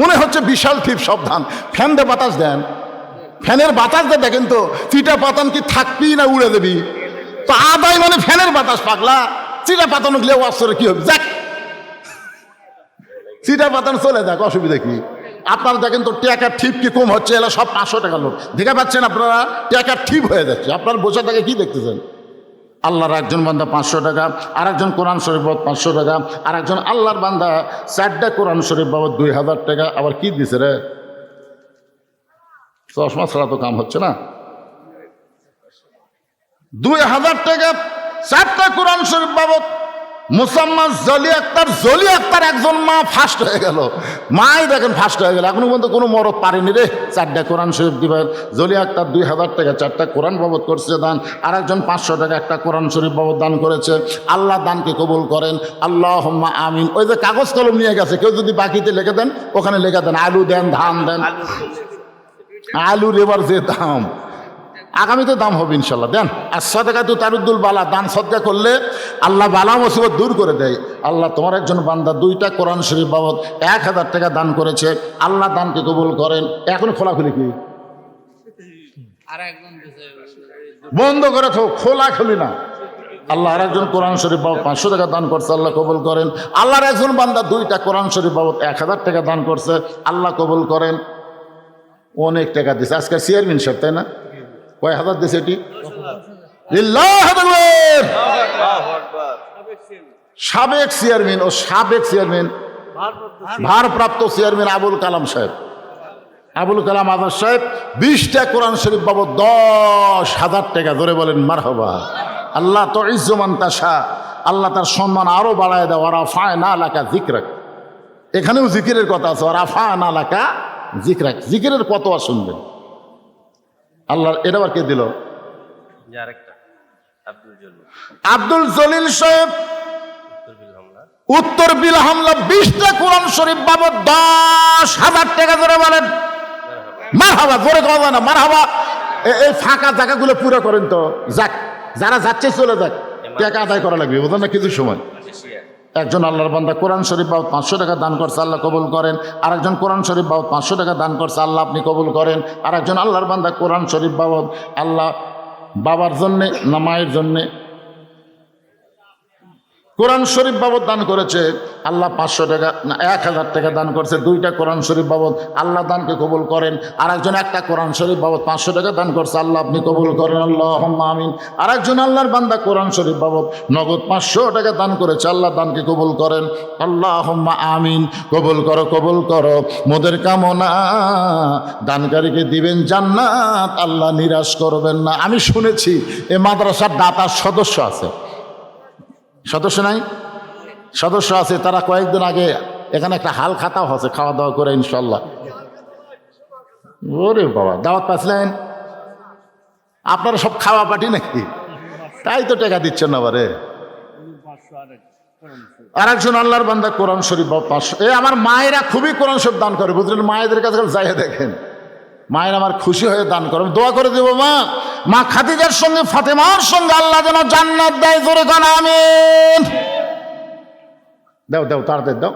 মনে হচ্ছে, বিশাল ঠিপ, সব ধান। ফ্যান দিয়ে বাতাস দেন, ফ্যানের বাতাস দিয়ে দেখেন তো চিটা পাতান কি থাকবি না উড়ে দেবি? তো আদায় মানে ফ্যানের বাতাস পাগলা। চিটা পাতানো গেলে ওয়াজ কি হবে? যাক, চিটা পাতানো চলে যাক, অসুবিধা কি? আপনারা দেখেন তো টাকার ঠিপ কি কম হচ্ছে? এলা সব 500 টাকা লোক দেখে পাচ্ছেন আপনারা, টাকার ঠিপ হয়ে যাচ্ছে। আপনার বসে থেকে কি দেখতেছেন? আল্লাহর একজন বান্দা 500 টাকা, আর একজন কোরআন শরীফ বাবদ 500 টাকা, আর একজন আল্লাহর বান্দা 4টা কোরআন শরীফ বাবদ 2000 টাকা। আবার কি দিছে রে? চশমা ছাড়া তো কাম হচ্ছে না। 2000 টাকা 4টা কোরআন শরীফ বাবদ মুসাম্মাদ জলি আক্তার একজন মা ফার্স্ট হয়ে গেল, মাই দেখেন ফার্স্ট হয়ে গেল। এখনো পর্যন্ত কোনো মরদ পারেনি রে 4টা কোরআন শরীফ দিবেন। জলি আক্তার 2000 টাকা 4টা কোরআন বাবদ করছে দান, আর একজন 500 টাকা একটা কোরআন শরীফ বাবদ দান করেছে। আল্লাহ দানকে কবুল করেন, আল্লাহুম্মা আমিন। ওই যে কাগজ কলম নিয়ে গেছে, কেউ যদি বাকিতে লিখে দেন ওখানে লিখে দেন আলু দেন, ধান দেন। আলুর এবার যে দাম, আগামীতে দাম হবে ইনশাল্লাহ। দেন আর সদকা তো তারুদ্দুল বালা, দান সদকা করলে আল্লাহ বালা মুসিবত দূর করে দেয়। আল্লাহ তোমার একজন বান্দা 2টা কোরআন শরীফ বাবদ 1000 টাকা দান করেছে, আল্লাহ দানকে কবুল করেন। এখন খোলাখুলি কি বন্ধ করে খোলাখুলি না। আল্লাহ আর একজন কোরআন শরীফ বাবদ 500 টাকা দান করছে, আল্লাহ কবুল করেন। আল্লাহর একজন বান্দা 2টা কোরআন শরীফ বাবদ 1000 টাকা দান করছে, আল্লাহ কবুল করেন। অনেক টাকা দিছে আজকে চেয়ারম্যান সাহেব, তাই না? কয় হাজার দিছে এটি? সাবেক চেয়ারম্যান ভারপ্রাপ্ত চেয়ারম্যান আবুল কালাম আজাদ সাহেব 20টা কোরআন শরীফ বাবদ 10,000 টাকা। ধরে বলেন মারহাবা। আল্লাহ তো ইজ্জমান তাশা, আল্লাহ তার সম্মান আরো বাড়ায় দেয়। ওয়ারাফা'না লাকা যিকরাক, এখানেও জিকিরের কথা আছে। ওয়ারাফা'না লাকা যিকরাক, জিকিরের কত শুনবেন। আল্লাহ এটা আবার কে দিল? আব্দুল জলিল সাহেব উত্তর বিল হামলা 20টা কোরআন শরীফ বাবদ 10,000 টাকা। ধরে বলেন মারহাবা। জোরে কথা না মারহাবা। এই ফাঁকা জায়গাগুলো পুরো করেন তো। যাক, যারা যাচ্ছে চলে যাক, টাকা আদায় করা লাগবে, বুঝলেন না? কিছু সময় একজন আল্লাহর বান্দা কোরআন শরীফ বাবদ 500 টাকা দান করছে, আল্লাহ কবুল করেন। আর একজন কোরআন শরীফ বাবদ 500 টাকা দান করছে, আল্লাহ আপনি কবুল করেন। আর একজন আল্লাহর বান্দা কোরআন শরীফ বাবদ আল্লাহ বাবার জন্যে না মায়ের জন্যে কোরআন শরীফ বাবদ দান করেছে, আল্লাহ 500 টাকা না 1000 টাকা দান করছে। 2টা কোরআন শরীফ বাবদ, আল্লাহ দানকে কবুল করেন। আর একজন একটা কোরআন শরীফ বাবদ 500 টাকা দান করছে, আল্লাহ আপনি কবুল করেন, আল্লাহুম্মা আমিন। আর একজন আল্লাহর বান্দা কোরআন শরীফ বাবদ নগদ 500 টাকা দান করেছে, আল্লাহ দানকে কবুল করেন, আল্লাহুম্মা আমিন। কবুল করো মোদের কামনা, দানকারীকে দিবেন জান্নাত, আল্লাহ নিরাশ করবেন না। আমি শুনেছি এ মাদ্রাসার দাতার সদস্য আছে, সদস্য নাই? সদস্য আছে। তারা কয়েকদিন আগে এখানে একটা হাল খাতাও আছে, খাওয়া দাওয়া করে ইনশাল্লাহ। ওরে বাবা, দাওয়াত পাচ্ছিলেন আপনারা? সব খাওয়া পাটি নাকি? তাই তো টাকা দিচ্ছেন না বারে। আর একজন আল্লাহর বান্দা কোরআন শরীফ 500। আমার মায়েরা খুবই কোরআন শরীফ দান করে, বুঝলেন? মায়েদের কাছে যাইয়া দেখেন, মায়ের আমার খুশি হয়ে দান করে। দোয়া করে দেবো মা খাদিজার সঙ্গে ফাতেমার সঙ্গে আল্লাহ যেন জান্নাত দেয়। জোরে কান আমিন। দাও তাড়াতাড়ি দাও।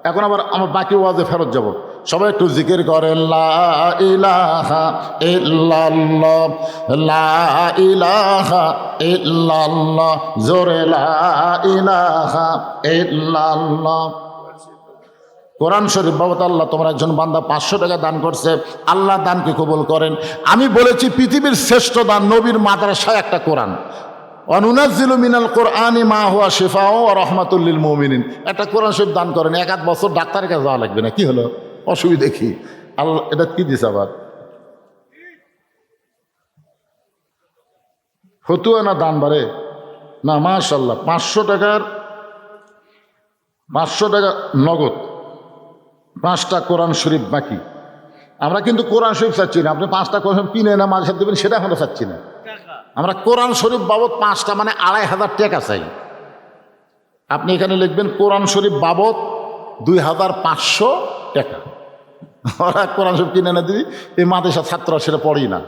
এখন আবার আমার বাকি ওয়াজে ফেরত যাব। সবাই একটু জিকির করেন লা ইলাহা ইল্লাল্লাহ, লা ইলাহা ইল্লাল্লাহ, জোরে লা ইলাহা ইল্লাল্লাহ। কোরআন শরীফ বাবদ আল্লাহ তোমার একজন বান্দা 500 টাকা দান করছে, আল্লাহ দানকে কবুল করেন। আমি বলেছি পৃথিবীর শ্রেষ্ঠ দান নবীর মাদ্রাসায় একটা কোরআন। অনুনাজ্জিলু মিনাল কোরআনি মা হুয়া শিফাউ ওয়া রাহমাতুল লিল মুমিনিন। একটা কোরআন শরীফ দান করেন, 1-8 বছর ডাক্তারের কাছে যাওয়া লাগবে না। কি হলো? অসুবিধা কি? আল্লাহ এটা কি দিছে আবার? ফতুয়া না দান বাড়ে না? মাশাআল্লাহ। 500 টাকা নগদ, 5টা কোরআন শরীফ বাকি। আমরা কিন্তু কোরআন শরীফ চাচ্ছি না, আপনি 5টা কোরআন শরীফ কিনে না মাঝে সাথে দেবেন, সেটা আমরা চাচ্ছি না। আমরা কোরআন শরীফ বাবদ 5টা মানে 2500 টাকা চাই। আপনি এখানে লিখবেন কোরআন শরীফ বাবদ 2500 টাকা। ওরা কোরআন শরীফ কিনে না দিবি, এই মাদ্রাসার ছাত্ররা সেটা পড়েই না।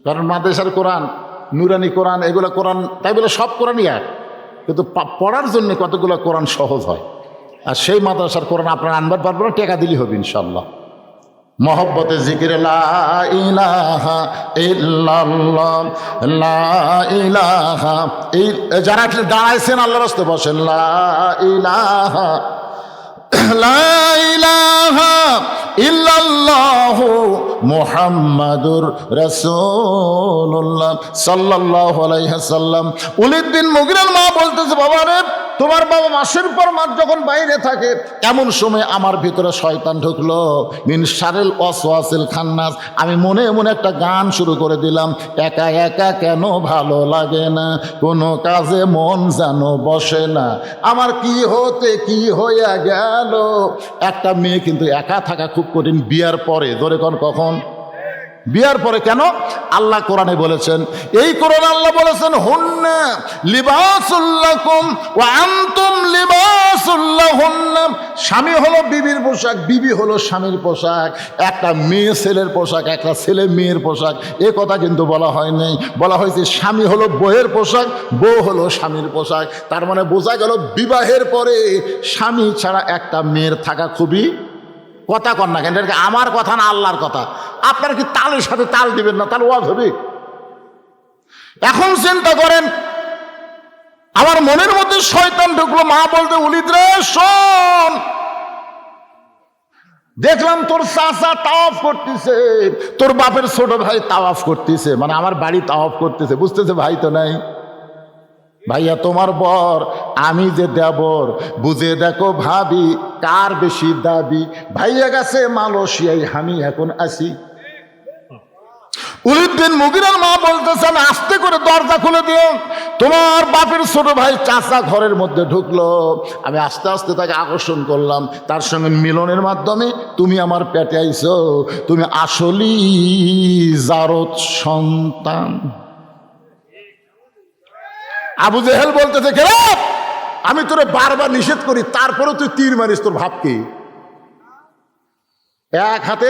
কারণ মাদ্রাসার কোরআন, নুরানি কোরআন, এগুলো কোরআন তাই বলে সব কোরআনই এক, কিন্তু পড়ার জন্য কতগুলো কোরআন সহজ হয়। আর সেই মাদ্রাসার কোরআন আপনারা আনবার পারবেন না, টাকা দিলেই হবে ইনশাল্লাহ। মহব্বতে জিকির লা ইলাহা ইল্লাল্লাহ, লা ইলাহা যারা দাঁড়াইছেন আল্লাহর রাস্তায় বসেন, লা ইলাহা ইল্লাল্লাহু মুহাম্মাদুর রাসূলুল্লাহ সাল্লাল্লাহু আলাইহি ওয়াসাল্লাম। ওয়ালিদ বিন মুগিরার মা বলতেছে, বাবা রে তোমার বাবা মাসের পর মাস যখন বাইরে থাকে, এমন সময় আমার ভিতরে শয়তান ঢুকলো, মিন শারিল ওয়াসওয়াসিল খান্নাস। আমি মনে মনে একটা গান শুরু করে দিলাম, একা একা কেন ভালো লাগে না, কোনো কাজে মন যেন বসে না, আমার কি হতে কি হইয়া গেল। একটা মেয়ে কিন্তু একা থাকা খুব কঠিন বিয়ার পরে। ধরে কখন? বিয়ার পরে। কেন? আল্লাহ কোরআনে বলেছেন, এই কোরআন আল্লাহ বলেছেন, হুন্না লিবাসুল লাকুম ওয়া আনতুম লিবাসুল লাহুন্না। স্বামী হলো বিবির পোশাক, বিবি হলো স্বামীর পোশাক। একটা মেয়ে ছেলের পোশাক, একটা ছেলে মেয়ের পোশাক, এ কথা কিন্তু বলা হয় নাই। বলা হয়েছে স্বামী হলো বউয়ের পোশাক, বউ হলো স্বামীর পোশাক। তার মানে বোঝা গেল বিবাহের পরে স্বামী ছাড়া একটা মেয়ের থাকা খুবই, কথা কন না কেন, এটা আমার কথা না আল্লাহর কথা। আপনারা কি তালের সাথে তাল দিবেন না? তাহলে ওয়াজ হবে? এখন চিন্তা করেন, আমার মনের মধ্যে শয়তান ঢুকলো, মা বলতে, উলিদ রে শোন, দেখলাম তোর চাচা তাওয়াফ করতেছে, তোর বাপের ছোট ভাই তাওয়াফ করতেছে, মানে আমার বাড়ি তাওয়াফ করতেছে। বুঝতেছে ভাই তো নাই। ভাইয়া তোমার বর, আমি যে দেবর, বুঝে দেখো ভাবি কার বেশি দাবি। ভাইয়া গেছে মালয়েশিয়ায়, আমি এখন আসি। উলিদ বিন মুগিরার মা বলতেছেন, আস্তে করে দরজা খুলে দিও। তোমার বাপের ছোট ভাই চাচা ঘরের মধ্যে ঢুকলো, আমি আস্তে আস্তে তাকে আকর্ষণ করলাম, তার সঙ্গে মিলনের মাধ্যমে তুমি আমার পেটে আইছো, তুমি আসলেই জারদ সন্তান। আবু জেহেল বলতেছে, কেন আমি তোরে বারবার নিষেধ করি, তারপরে তুই তীর মারিস, তোর ভাব কি? এক হাতে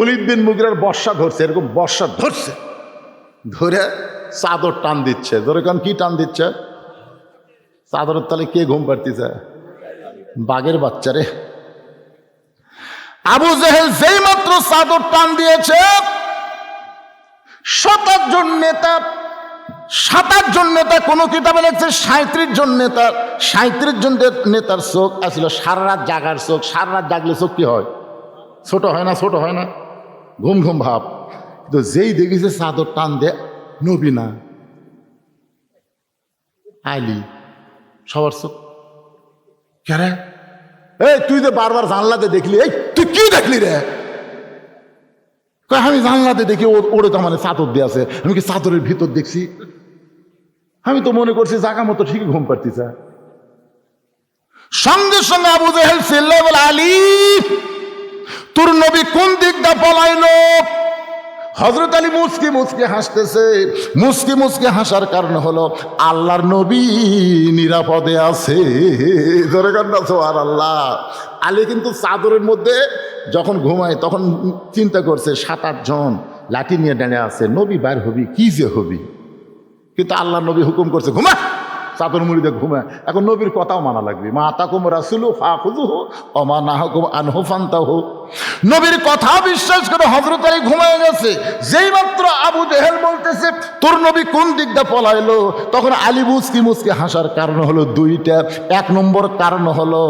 উলিদ বিন মুগিরার বর্ষা ধরছে, এরকম বর্ষা ধরছে, ধরে চাদর টান দিচ্ছে। ধরে কারণ কি টান দিচ্ছে? চাদরের তালে কে ঘুম পাড়তেছে? বাঘের বাচ্চারে। আবু জেহেল যেই মাত্র চাদর টান দিয়েছে, ৭৭ জন নেতা, ৭৮ জন নেতা, কোন কিতাবে লেখছে ৩৭ জন নেতা, ৩৭ জন নেতার চোখ আসছিল সারা রাত জাগার চোখ। সারা রাত জাগলে চোখ কি হয়? ছোট হয় না? ছোট হয় না? ঘুম ঘুম ভাব। কিন্তু যেই দেখেছে চাদর টান দে, নবী না আলী, সবার চোখ কে? এই তুই যে বারবার জানলাতে দেখলি, এই তুই কি দেখলি রে? আমি জানলাতে দেখি ওরে তো মানে চাদর দিয়ে আছে, আমি কি চাদরের ভিতর দেখছি? আমি তো মনে করছি জাগা মতো ঠিকই ঘুম পাড়তেছে। সঙ্গে সঙ্গে আবু জেহেল চিল্লায় বলে, আলী তোর নবী কোন দিকটা পলাইলো? হযরত আলী মুচকি মুচকি হাসতেছে। মুচকি মুচকি হাসার কারণ হলো আল্লাহর নবী নিরাপদে আছে। ধরে কান্না সুবহানাল্লাহ। আলী কিন্তু চাদরের মধ্যে যখন ঘুমায় তখন চিন্তা করছে ৭-৮ জন লাঠি নিয়ে দাঁড়িয়ে আছে, নবী বাইর হবি, কি যে হবি। কিন্তু আল্লাহর নবী হুকুম করছে ঘুমা, চাদর মুড়িতে ঘুমা। এখন নবীর কথাও মানা লাগবে। মা আতাকুম রাসূলু ফাখুযুহু ওয়া মা নাহাকুম আনহু ফান্তাহু। নবীর কথা বিশ্বাস করে হযরত আলী ঘুমায় গেছে। যেই মাত্র আবু জেহেল বলতেছে তোর নবী কোন দিকটা পলাইলো, তখন আলী মুচকি মুচকি হাসার কারণ হলো দুইটা। ১ নম্বর কারণ হলো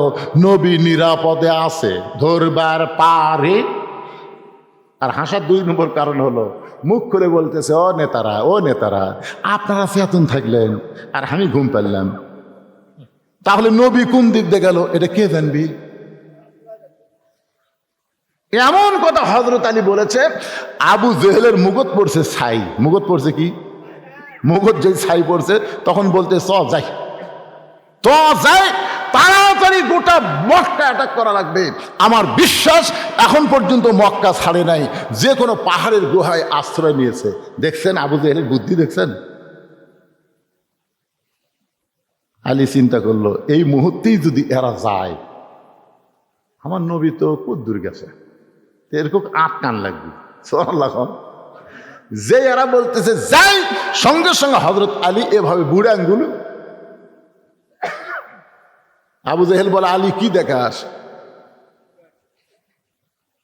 নবী নিরাপদে আছে, ধরবার পারে। আর হাসার ২ নম্বর কারণ হলো মুখ করে বলতেছে, ও নেতারা, ও নেতারা, আপনারা চেতন থাকলেন আর আমি ঘুম পারলাম, তাহলে নবী কোন দিক দিয়ে গেল এটা কে জানবি? এমন কথা হযরত আলী বলেছে। আবু জেহেলের মুগত পড়ছে ছাই। মুগত পড়ছে কি? মুগত যে ছাই পড়ছে, তখন বলতে চ যাই, তো যাই, তাড়াতাড়ি গোটা মক্কা অ্যাটাক করা লাগবে। আমার বিশ্বাস এখন পর্যন্ত মক্কা ছাড়ে নাই, যে কোনো পাহাড়ের গুহায় আশ্রয় নিয়েছে। দেখছেন আবু জেহেলের বুদ্ধি, দেখছেন? আলী চিন্তা করলো, এই মুহূর্তেই যদি এরা যায়, আমার নবী তো কদ্দূর গেছে, এরকম আটকান লাগবে। যে এরা বলতেছে যাই, সঙ্গে সঙ্গে হযরত আলী এভাবে বুড়ে আঙ্গুল। আবু জেহেল বলে, আলী কি দেখাস?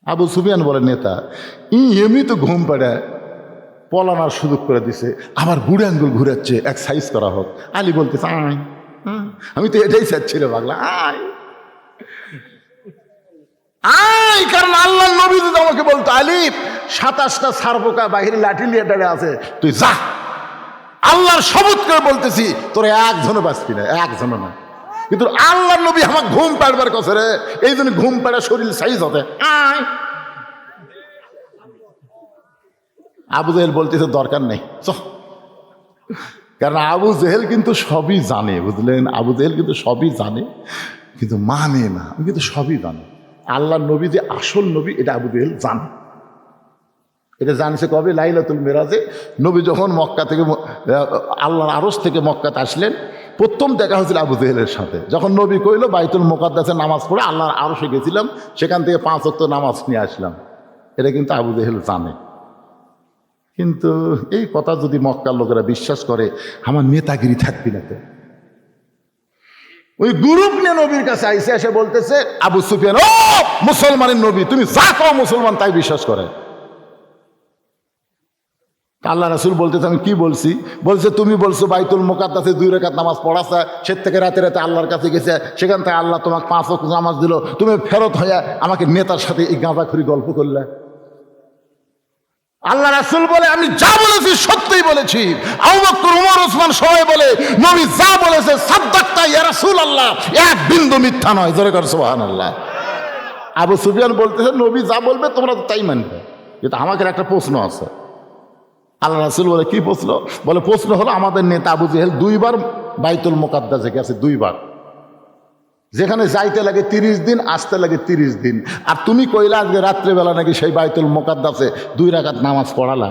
আবু সুফিয়ান বলে, নেতা এমনি তো ঘুম পাড়ে, পলানোর সুযোগ করে দিছে, আবার বুড়ে আঙ্গুল ঘুরাচ্ছে, এক্সারসাইজ করা হোক। আলী বলতেছে আয়, আমি তো এটাই চাচ্ছি রে পাগলা, আয় আয়। কারণ আল্লাহ নবী যদি আমাকে বলতো, আলী ২৭টা সারপোকা বাহিরে লাঠি নিয়ে দাঁড়িয়ে আছে, তুই যা, আল্লাহর শপথ করে বলতেছি তোর একজনও বাঁচবি না, একজনও না। কিন্তু আল্লাহ নবী আমার ঘুম পাড়বার কথা রে, এই জন্য ঘুম পাড়া শরীর সাইজ হতে। আবু জেহেল বলতেছে দরকার নেই, কারণ আবু জেহেল কিন্তু সবই জানে, বুঝলেন? আবু জেহেল কিন্তু সবই জানে, কিন্তু মানে না, কিন্তু সবই জানে। আল্লাহ নবী যে আসল নবী এটা আবু জেহেল জানে। এটা জানছে কবে? লাইলাতুল মেরাজে নবী যখন মক্কা থেকে আল্লাহর আরশ থেকে মক্কাতে আসলেন, প্রথম দেখা হয়েছিল আবু জেহেলের সাথে। যখন নবী কইল বাইতুল মুকাদ্দাসে নামাজ পড়ে আল্লাহর আরশে গেছিলাম, সেখান থেকে 5 ওয়াক্ত নামাজ নিয়ে আসলাম, এটা কিন্তু আবু জেহেল জানে। কিন্তু এই কথা যদি মক্কার লোকেরা বিশ্বাস করে, আমার নেতাগিরি থাকবি না তো। ওই গ্রুপ নিয়ে নবীর কাছে আইসে এসে বলতেছে আবু সুফিয়ান, ও মুসলমানের নবী, তুমি যা কও মুসলমান তাই বিশ্বাস করে। আল্লাহ রাসূল বলতেছে আমি কি বলছি? বলছে তুমি বলছো বাইতুল মুকাদ্দাসে 2 রাকাত নামাজ পড়াছে, সে থেকে রাতে রাতে আল্লাহর কাছে গেছে, সেখান থেকে আল্লাহ তোমাকে 5 ওয়াক্ত নামাজ দিল, তুমি ফেরত হইয়া আমাকে নেতার সাথে এই গাঁজাখুরি গল্প করলে। আল্লাহ রাসূল বলে আমি যা বলেছি সত্যিই বলেছি। আবু বকর, ওমর, ওসমান সবাই বলে নবী যা বলেছে সাদ্দাক্তা ইয়া রাসূলুল্লাহ, এক বিন্দু মিথ্যা নয়। জোরে কর সুবহানাল্লাহ। আবু সুফিয়ান বলতেছে নবী যা বলবে তোমরা তো তাই মানবে, কিন্তু আমাদের একটা প্রশ্ন আছে। আল্লাহ রাসূল বলে কি প্রশ্ন? বলে প্রশ্ন হলো আমাদের নেতা আবু জেহেল 2 বার বাইতুল মুকাদ্দাসে গেছে, 2 বার, যেখানে যাইতে লাগে 30 দিন, আসতে লাগে 30 দিন, আর তুমি কইলা আজকে রাত্রেবেলা নাকি সেই বাইতুল মুকাদ্দাসে 2 রাকাত নামাজ পড়ালা।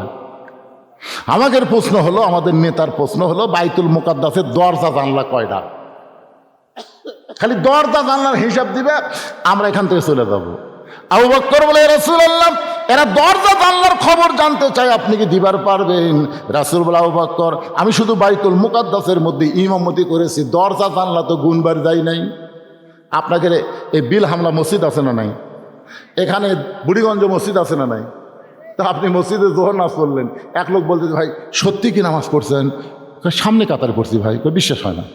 আমাদের প্রশ্ন হলো, আমাদের নেতার প্রশ্ন হলো বাইতুল মুকাদ্দাসের দরজা জানলা কয়টা? খালি দরজা জানলার হিসাব দিবে, আমরা এখান থেকে চলে যাব। আবু বকর বলে রাসূলুল্লাহ, এরা দরজা জানলার খবর জানতে চায়, আপনি কি দিবার পারবেন? রাসূল বলে আবু বকর, আমি শুধু বাইতুল মুকাদ্দাসের মধ্যে ইমামতি করেছি, দরজা জানলা তো গুনবার যাই নাই। আপনাকে এই বিল হামলা মসজিদ আছে না নাই? এখানে বুড়িগঞ্জ মসজিদ আছে না নাই? তা আপনি মসজিদে জোহর নামাজ পড়লেন, এক লোক বলতে ভাই সত্যি কি নামাজ পড়ছেন? সামনে কাতার পড়ছি ভাই, বিশ্বাস হয় না।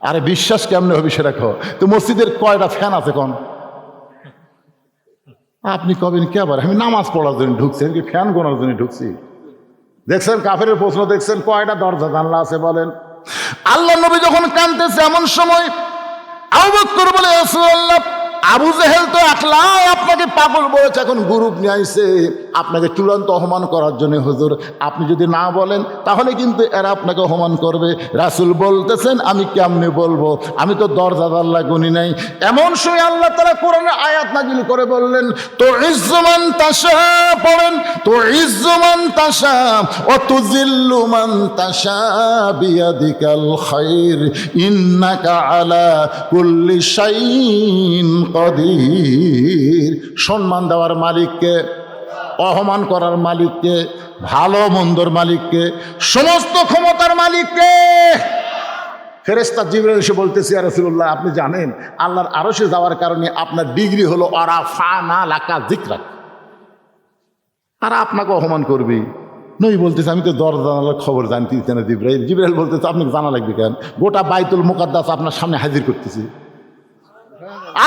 আরে বিশ্বাস কেমনে হবে সেটা কো, তো মসজিদের কয়টা ফ্যান আছে কোন? আপনি কবেন কে আবার আমি নামাজ পড়ার জন্য ঢুকছি, আমি কি ফ্যান গোনার জন্য ঢুকছি? দেখছেন কাফেরের প্রশ্ন, দেখছেন কয়টা দরজা জানলা আছে বলেন? আল্লাহ নবী যখন কাঁদতেছে এমন সময় আবু বকর বলে রাসূলুল্লাহ, আবু জেহেল তো একলা আপনাকে পাগল বলেছে, এখন গ্রুপ নিয়ে আইছে আপনাকে চূড়ান্ত অপমান করার জন্য। হুজুর আপনি যদি না বলেন তাহলে কিন্তু এরা আপনাকে অপমান করবে। রাসূল বলতেছেন আমি কেমনে বলবো, আমি তো দরজা জানলা গুনি নাই। এমন সময় আল্লাহ তাআলা কোরআনে আয়াত নাযিল করে বললেন, তো ইজ্জুমান তাশা, পড়েন তো ইজ্জুমান তাশা ও তুজিল্লু মান তাশা বিয়াদিকাল খায়র ইন্নাকা আলা কুল্লি শাইইন কদির। সম্মান দেওয়ার মালিককে, অপমান করার মালিককে, ভালো মন্দর মালিককে, সমস্ত ক্ষমতার মালিককে। ফেরেশতা জিবরাইল এসে বলতেছে ইয়া রাসূলুল্লাহ, আপনি জানেন আল্লাহর আরশে যাওয়ার কারণে আপনার ডিগ্রি হলো আরাফানা লাকা যিকরাক, আর আপনাকে অপমান করবি। নবী বলতেছে আমি তো দরজা জানালার খবর জানতে না জিবরাইল। জিবরাইল বলতেছে আপনি জানা লাগবে কেন? গোটা বাইতুল মুকাদ্দাস আপনার সামনে হাজির করতেছি,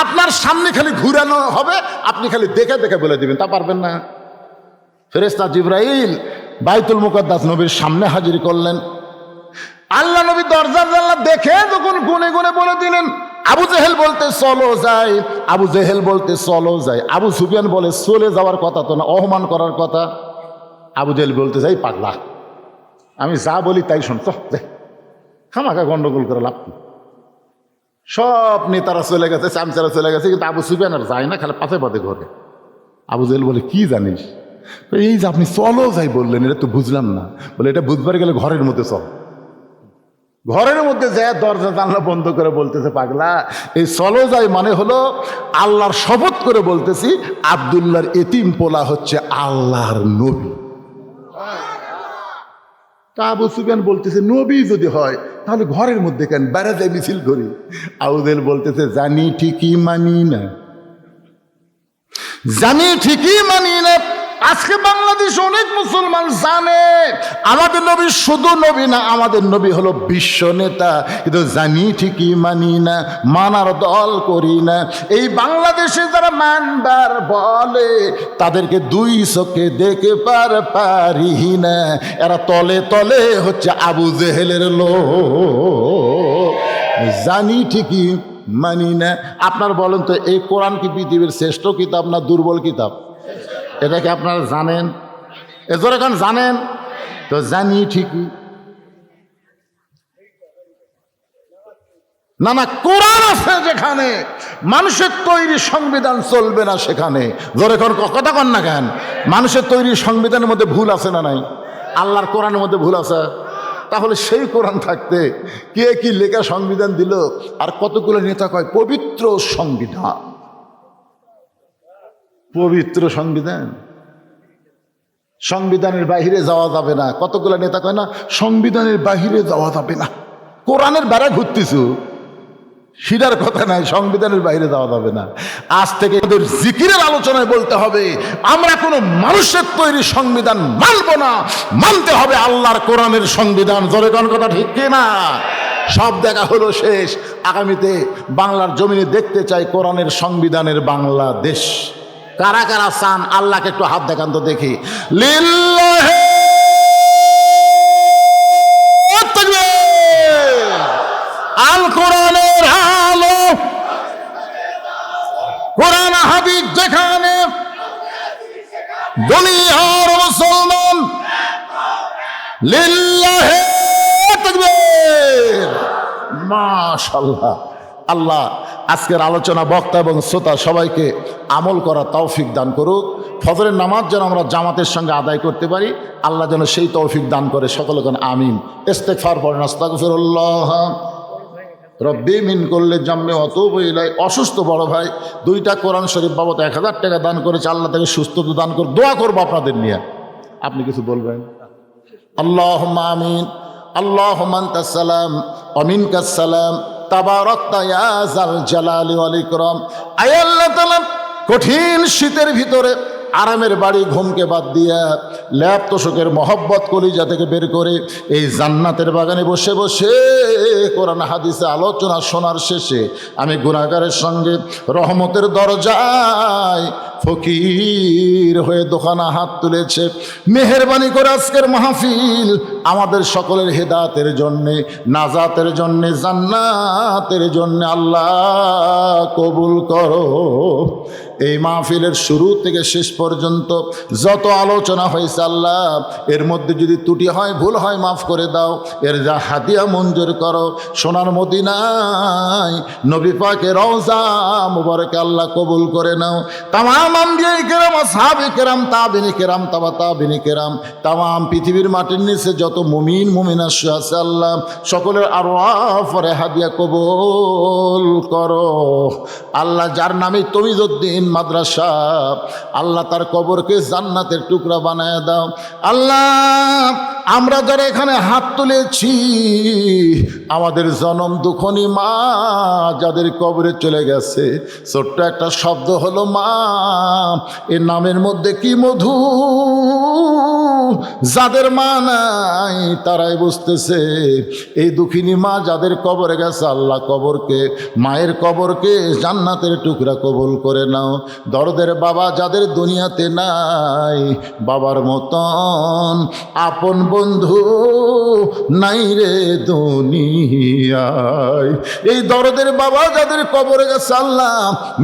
আপনার সামনে খালি ঘুরানো হবে, আপনি খালি দেখে দেখে বলে দিবেন, তা পারবেন না। ফেরেশতা জিবরাইল বাইতুল মুকাদ্দাস নবীর সামনে হাজির করলেন। আল্লাহ নবী দরজা জানলা দেখে যখন গুনে গুনে বলে দিলেন, আবু জেহেল বলতে চলো যাই, আবু জেহেল বলতে চলো যাই। আবু সুফিয়ান বলে চলে যাওয়ার কথা তো না, অপমান করার কথা। আবু জেহেল বলতে যাই পাগলা, আমি যা বলি তাই শোন, তো খামাখা গন্ডগোল করে লাভ কি? সব নেতারা চলে গেছে, চামচারা চলে গেছে, কিন্তু আবু সুফিয়ান আর যায় না, খালি পাতে পাতে ঘরে। আবু জেহেল বলে কি জানিস? এই যে আপনি চলো যাই বললেন, এটা তো বুঝলাম না। বলে এটা বুঝবার গেলে ঘরের মধ্যে চল। ঘরের মধ্যে যায় দরজা জানলা বন্ধ করে বলতেছে পাগলা, এই চলো যাই মানে হলো আল্লাহর শপথ করে বলতেছি আব্দুল্লাহর এতিম পোলা হচ্ছে আল্লাহর নবী। তা আবু সুফিয়ান বলতেছে নবী যদি হয় তাহলে ঘরের মধ্যে কেন, বেড়াতে মিছিল করি। আবু জেহেল বলতেছে জানি ঠিকই মানি না, জানি ঠিকই মানি না। আজকে বাংলাদেশে অনেক মুসলমান জানে আমাদের নবী শুধু নবী না, আমাদের নবী হলো বিশ্ব নেতা, কিন্তু জানি ঠিকই মানি না, মানার দল করি না। এই বাংলাদেশে যারা মানবার বলে তাদেরকে 2 চোখে দেখে পারি না, এরা তলে তলে হচ্ছে আবু জেহেলের লোক। জানি ঠিকই মানি না। আপনার বলেন তো, এই কোরআন কি পৃথিবীর শ্রেষ্ঠ কিতাব না দুর্বল কিতাব? এটা কি আপনারা জানেন? এজোর এখন জানেন তো, জানি ঠিকই। না না, কোরআন আছে যেখানে, মানুষের তৈরি সংবিধান চলবে না সেখানে। জোরে কথা কন না কেন? মানুষের তৈরি সংবিধানের মধ্যে ভুল আছে না নাই? আল্লাহর কোরআনের মধ্যে ভুল আছে? তাহলে সেই কোরআন থাকতে কে কি লেখা সংবিধান দিল? আর কতগুলো নেতা কয় পবিত্র সংবিধান, পবিত্র সংবিধান, সংবিধানের বাহিরে যাওয়া যাবে না। কতগুলো নেতা কয় না সংবিধানের বাহিরে যাওয়া যাবে না। কোরআনের বেড়া ঘুরতেছু, সিটার কথা নাই, সংবিধানের বাইরে যাওয়া যাবে না। আজ থেকে ওদের জিকিরের আলোচনায় বলতে হবে, আমরা কোনো মানুষের তৈরি সংবিধান মানব না, মানতে হবে আল্লাহর কোরআনের সংবিধান। জোরে কোন কথা ঠিক কিনা? সব দেখা হলো শেষ। আগামীতে বাংলার জমিনে দেখতে চাই কোরআনের সংবিধানের বাংলাদেশ। কারা কারা চান আল্লাহকে একটু হাত দেখান তো দেখি। লিল্লাহি আল কোরআনের আলো, কোরআন হাদিস যেখানে, দুনিয়ার মুসলমান লিল্লাহি তাকবীর। মাশাআল্লাহ। আল্লাহ আজকের আলোচনা বক্তা এবং শ্রোতা সবাইকে আমল করা তৌফিক দান করুক। ফজরের নামাজ যেন আমরা জামাতের সঙ্গে আদায় করতে পারি, আল্লাহ যেন সেই তৌফিক দান করে। সকলে কোন আমিন। ইস্তেগফার পড়েন। আস্তাগফিরুল্লাহ রব্বি মিন করলে জাম্মে অতুবু ইলাই। অসুস্থ বড় ভাই 2টা কোরআন শরীফ বাবদ 1000 টাকা দান করেছে। আল্লাহ তাকে সুস্থতা দান করে। দোয়া করবো আপনাদের নিয়ে। আপনি কিছু বলবেন? আল্লাহুম্মা আমিন। আল্লাহুম্মা আনতাস সালাম ওয়া মিনকাস সালাম, তাবারাকতা ইয়া যাল জালালি ওয়াল ইকরাম। আয় আল্লাহ তাআলা, কঠিন শীতের ভিতরে আরামের বাড়ি ঘুমকে বাদ দিয়া ল্যাপ তোষকের মহব্বত কলিজা থেকে বের করে এই জান্নাতের বাগানে বসে বসে কোরআন হাদিসে আলোচনা শোনার শেষে আমি গুনাহগারের সঙ্গে রহমতের দরজায় ফকির হয়ে দোকানা হাত তুলেছে। মেহেরবানি করে আজকের মাহফিল আমাদের সকলের হেদায়েতের জন্যে, নাজাতের জন্যে, জান্নাতের জন্যে আল্লাহ কবুল করো। এই মাহফিলের শুরু থেকে শেষ পর্যন্ত যত আলোচনা হয়েছে আল্লাহ, এর মধ্যে যদি ত্রুটি হয়, ভুল হয়, মাফ করে দাও। এর যা হাদিয়া মঞ্জুর করো। সোনার মদিনায় নবী পাকের রওজা মুবারকে আল্লাহ কবুল করে নাও। তামাম আম্বিয়ায়ে কেরাম, আসহাবে কেরাম, তাবিঈনে কেরাম, তাবা তাবিঈনে কেরাম, তামাম পৃথিবীর মাটির নিচে যত মুমিন মুমিনা আছে আল্লাহ সকলের আরওয়াহ পরে হাদিয়া কবুল করো। আল্লাহ যার নামে তমিজউদ্দিন মাদ্রাসা, আল্লাহ তার কবরকে জান্নাতের টুকরা বানায় দাও। আল্লাহ আমরা যারা এখানে হাত তুলেছি, আমাদের জনম দুঃখনী মা যাদের কবরে চলে গেছে, ছোট্ট একটা শব্দ হলো মা, এর নামের মধ্যে কি মধু। যাদের মা নাই তারাই বুঝতেছে। এই দুঃখিনী মা যাদের কবরে গেছে, আল্লাহ কবরকে, মায়ের কবরকে জান্নাতের টুকরা কবুল করে নাও। দরদের বাবা যাদের দুনিয়াতে নাই, বাবার মতন আপন বন্ধু নাই রে দুনিয়ায়। এই দরদের বাবা যাদের কবরে গেছে, আল্লাহ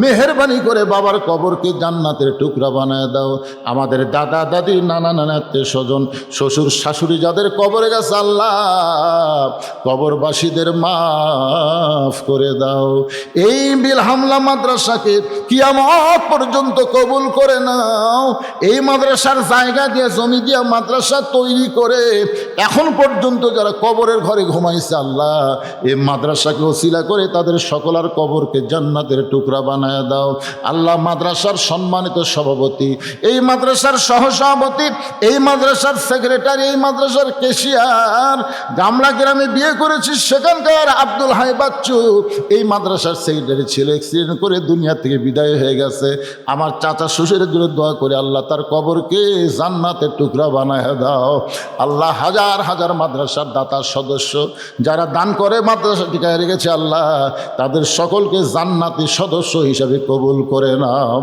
মেহেরবানি করে বাবার কবরকে জান্নাতের টুকরা বানায় দাও। আমাদের দাদা দাদি, নানা নানা আত্মীয় স্বজন, শ্বশুর শাশুড়ি যাদের কবরে গেছে, আল্লাহ কবরবাসীদের মাফ করে দাও। এই বিলহামলা মাদ্রাসাকে কিয়ামত পর্যন্ত কবুল করে নাও। এই মাদ্রাসার জায়গা দিয়ে, জমি দিয়ে মাদ্রাসা তৈরি করে এখন পর্যন্ত যারা কবরের ঘরে ঘুমাইছে, আল্লাহ এই মাদ্রাসাকে ওসিলা করে তাদের সকলার কবরকে জান্নাতের টুকরা বানায় দাও। আল্লাহ মাদ্রাসার সম্মানিত সভাপতি, এই মাদ্রাসার সহসভাপতি, এই মাদ্রাসার সেক্রেটারি, এই মাদ্রাসার কেশিয়ার, গামলা গ্রামে বিয়ে করেছি সেখানকার আব্দুল হাই বাচ্চু এই মাদ্রাসার সেক্রেটারি ছিল, অ্যাক্সিডেন্ট করে দুনিয়া থেকে বিদায় হয়ে গেছে। আমার চাচা শ্বশুরের জন্য দোয়া করে আল্লাহ তার কবরকে জান্নাতের টুকরা বানায় দাও। আল্লাহ হাজার হাজার মাদ্রাসা মাদ্রাসার দাতার সদস্য যারা দান করে মাদ্রাসা টিকায় রেখেছে আল্লাহ তাদের সকলকে জান্নাতি সদস্য হিসাবে কবুল করে নাও।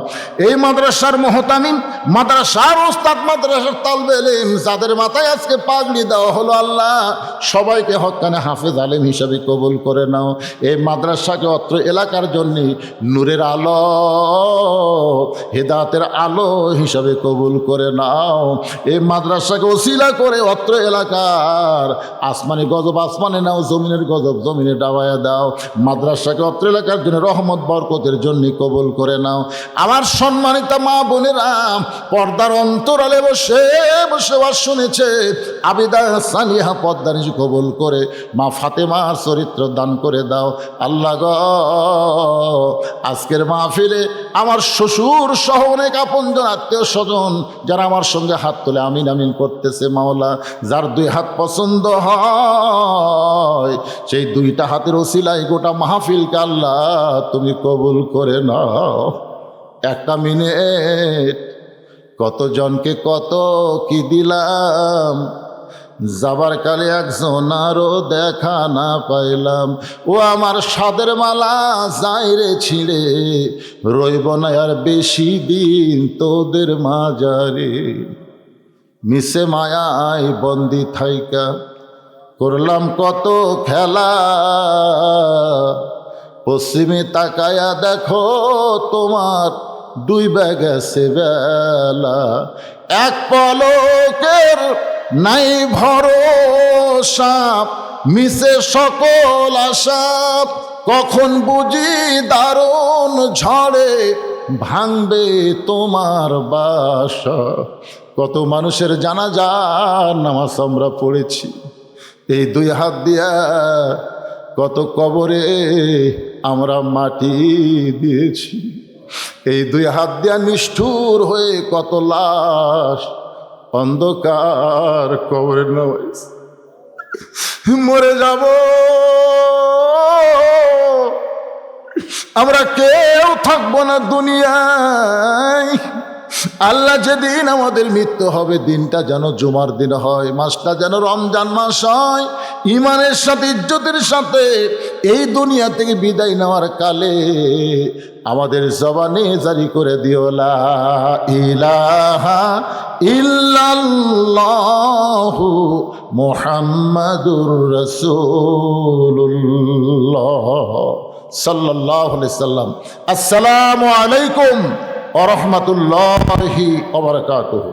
এই মাদ্রাসার মুহতামিম, মাদ্রাসার ওস্তাদ, মাদ্রাসার তালবে ইলম যাদের মাথায় আজকে পাগড়ি দেওয়া হলো আল্লাহ সবাইকে হক্কানে হাফেজ আলেম হিসাবে কবুল করে নাও। এই মাদ্রাসাকে অত্র এলাকার জন্য নূরের আলো, হেদায়েতের আলো হিসাবে কবুল করে নাও। এই মাদ্রাসাকে ওসিলা করে অত্র এলাকার আসমানি গজব আসমানে নাও, জমিনের গজব জমিনে ডাবায়া দাও। মাদ্রাসাকে অত্র এলাকার জন্য রহমত বরকতের জন্য কবুল করে নাও। আমার সম্মানিত মা বোনেরা পর্দার অন্তরালে বসে বসে ওয়াজ শুনেছে, আবিদা সালিহা পদ্মানিশি কবুল করে মা ফাতেমার চরিত্র দান করে দাও আল্লাহ গো। আজকের মাহফিলে আমার শ্বশুর সহ অনেক আপনজন আত্মীয় স্বজন যারা আমার সঙ্গে হাত তুলে আমিন আমিন করতেছে, মাওলা যার দুই হাত পছন্দ হয় সেই দুইটা হাতের ওসিলায় গোটা মাহফিলকে আল্লাহ তুমি কবুল করে নাও। একটা মিনিট কতজনকে কত কি দিলাম, যাবার কালে একজন আরো দেখা না পাইলাম। ও আমার সাদের মালা যাইরে ছিঁড়ে রইব না আর বেশি দিন তোদের মাজারে। মিশে মায়ায় বন্দি থাইকা করলাম কত খেলা, পশ্চিমে তাকায়া দেখো তোমার ডুইবা গেছে বেলা। এক পলকের নাই ভরসা মিশে সকল আশা, কখন বুঝি দারুণ ঝড়ে ভাঙবে তোমার বাসা। কত মানুষের জানাজার নামাজ আমরা পড়েছি, এই দুই হাত দিয়া কত কবরে আমরা মাটি দিয়েছি, এই দুই হাত দিয়া নিষ্ঠুর হয়ে কত লাশ অন্ধকার কবরে নামাইছে। মরে যাব আমরা, কেউ থাকবো না দুনিয়ায়। আল্লাহ যেদিন আমাদের মৃত্যু হবে দিনটা যেন জুমার দিন হয়, মাসটা যেন রমজান মাস হয়। ইমানের সাথে ইজ্জতের সাথে এই দুনিয়া থেকে বিদায় নেওয়ার কালে আমাদের জবানে জারি করে দিও লা ইলাহা ইল্লাল্লাহু মুহাম্মাদুর রাসূলুল্লাহ সাল্লাল্লাহু আলাইহি সাল্লাম। আসসালামু আলাইকুম ওয়া রাহমাতুল্লাহি ওয়া বারাকাতুহু।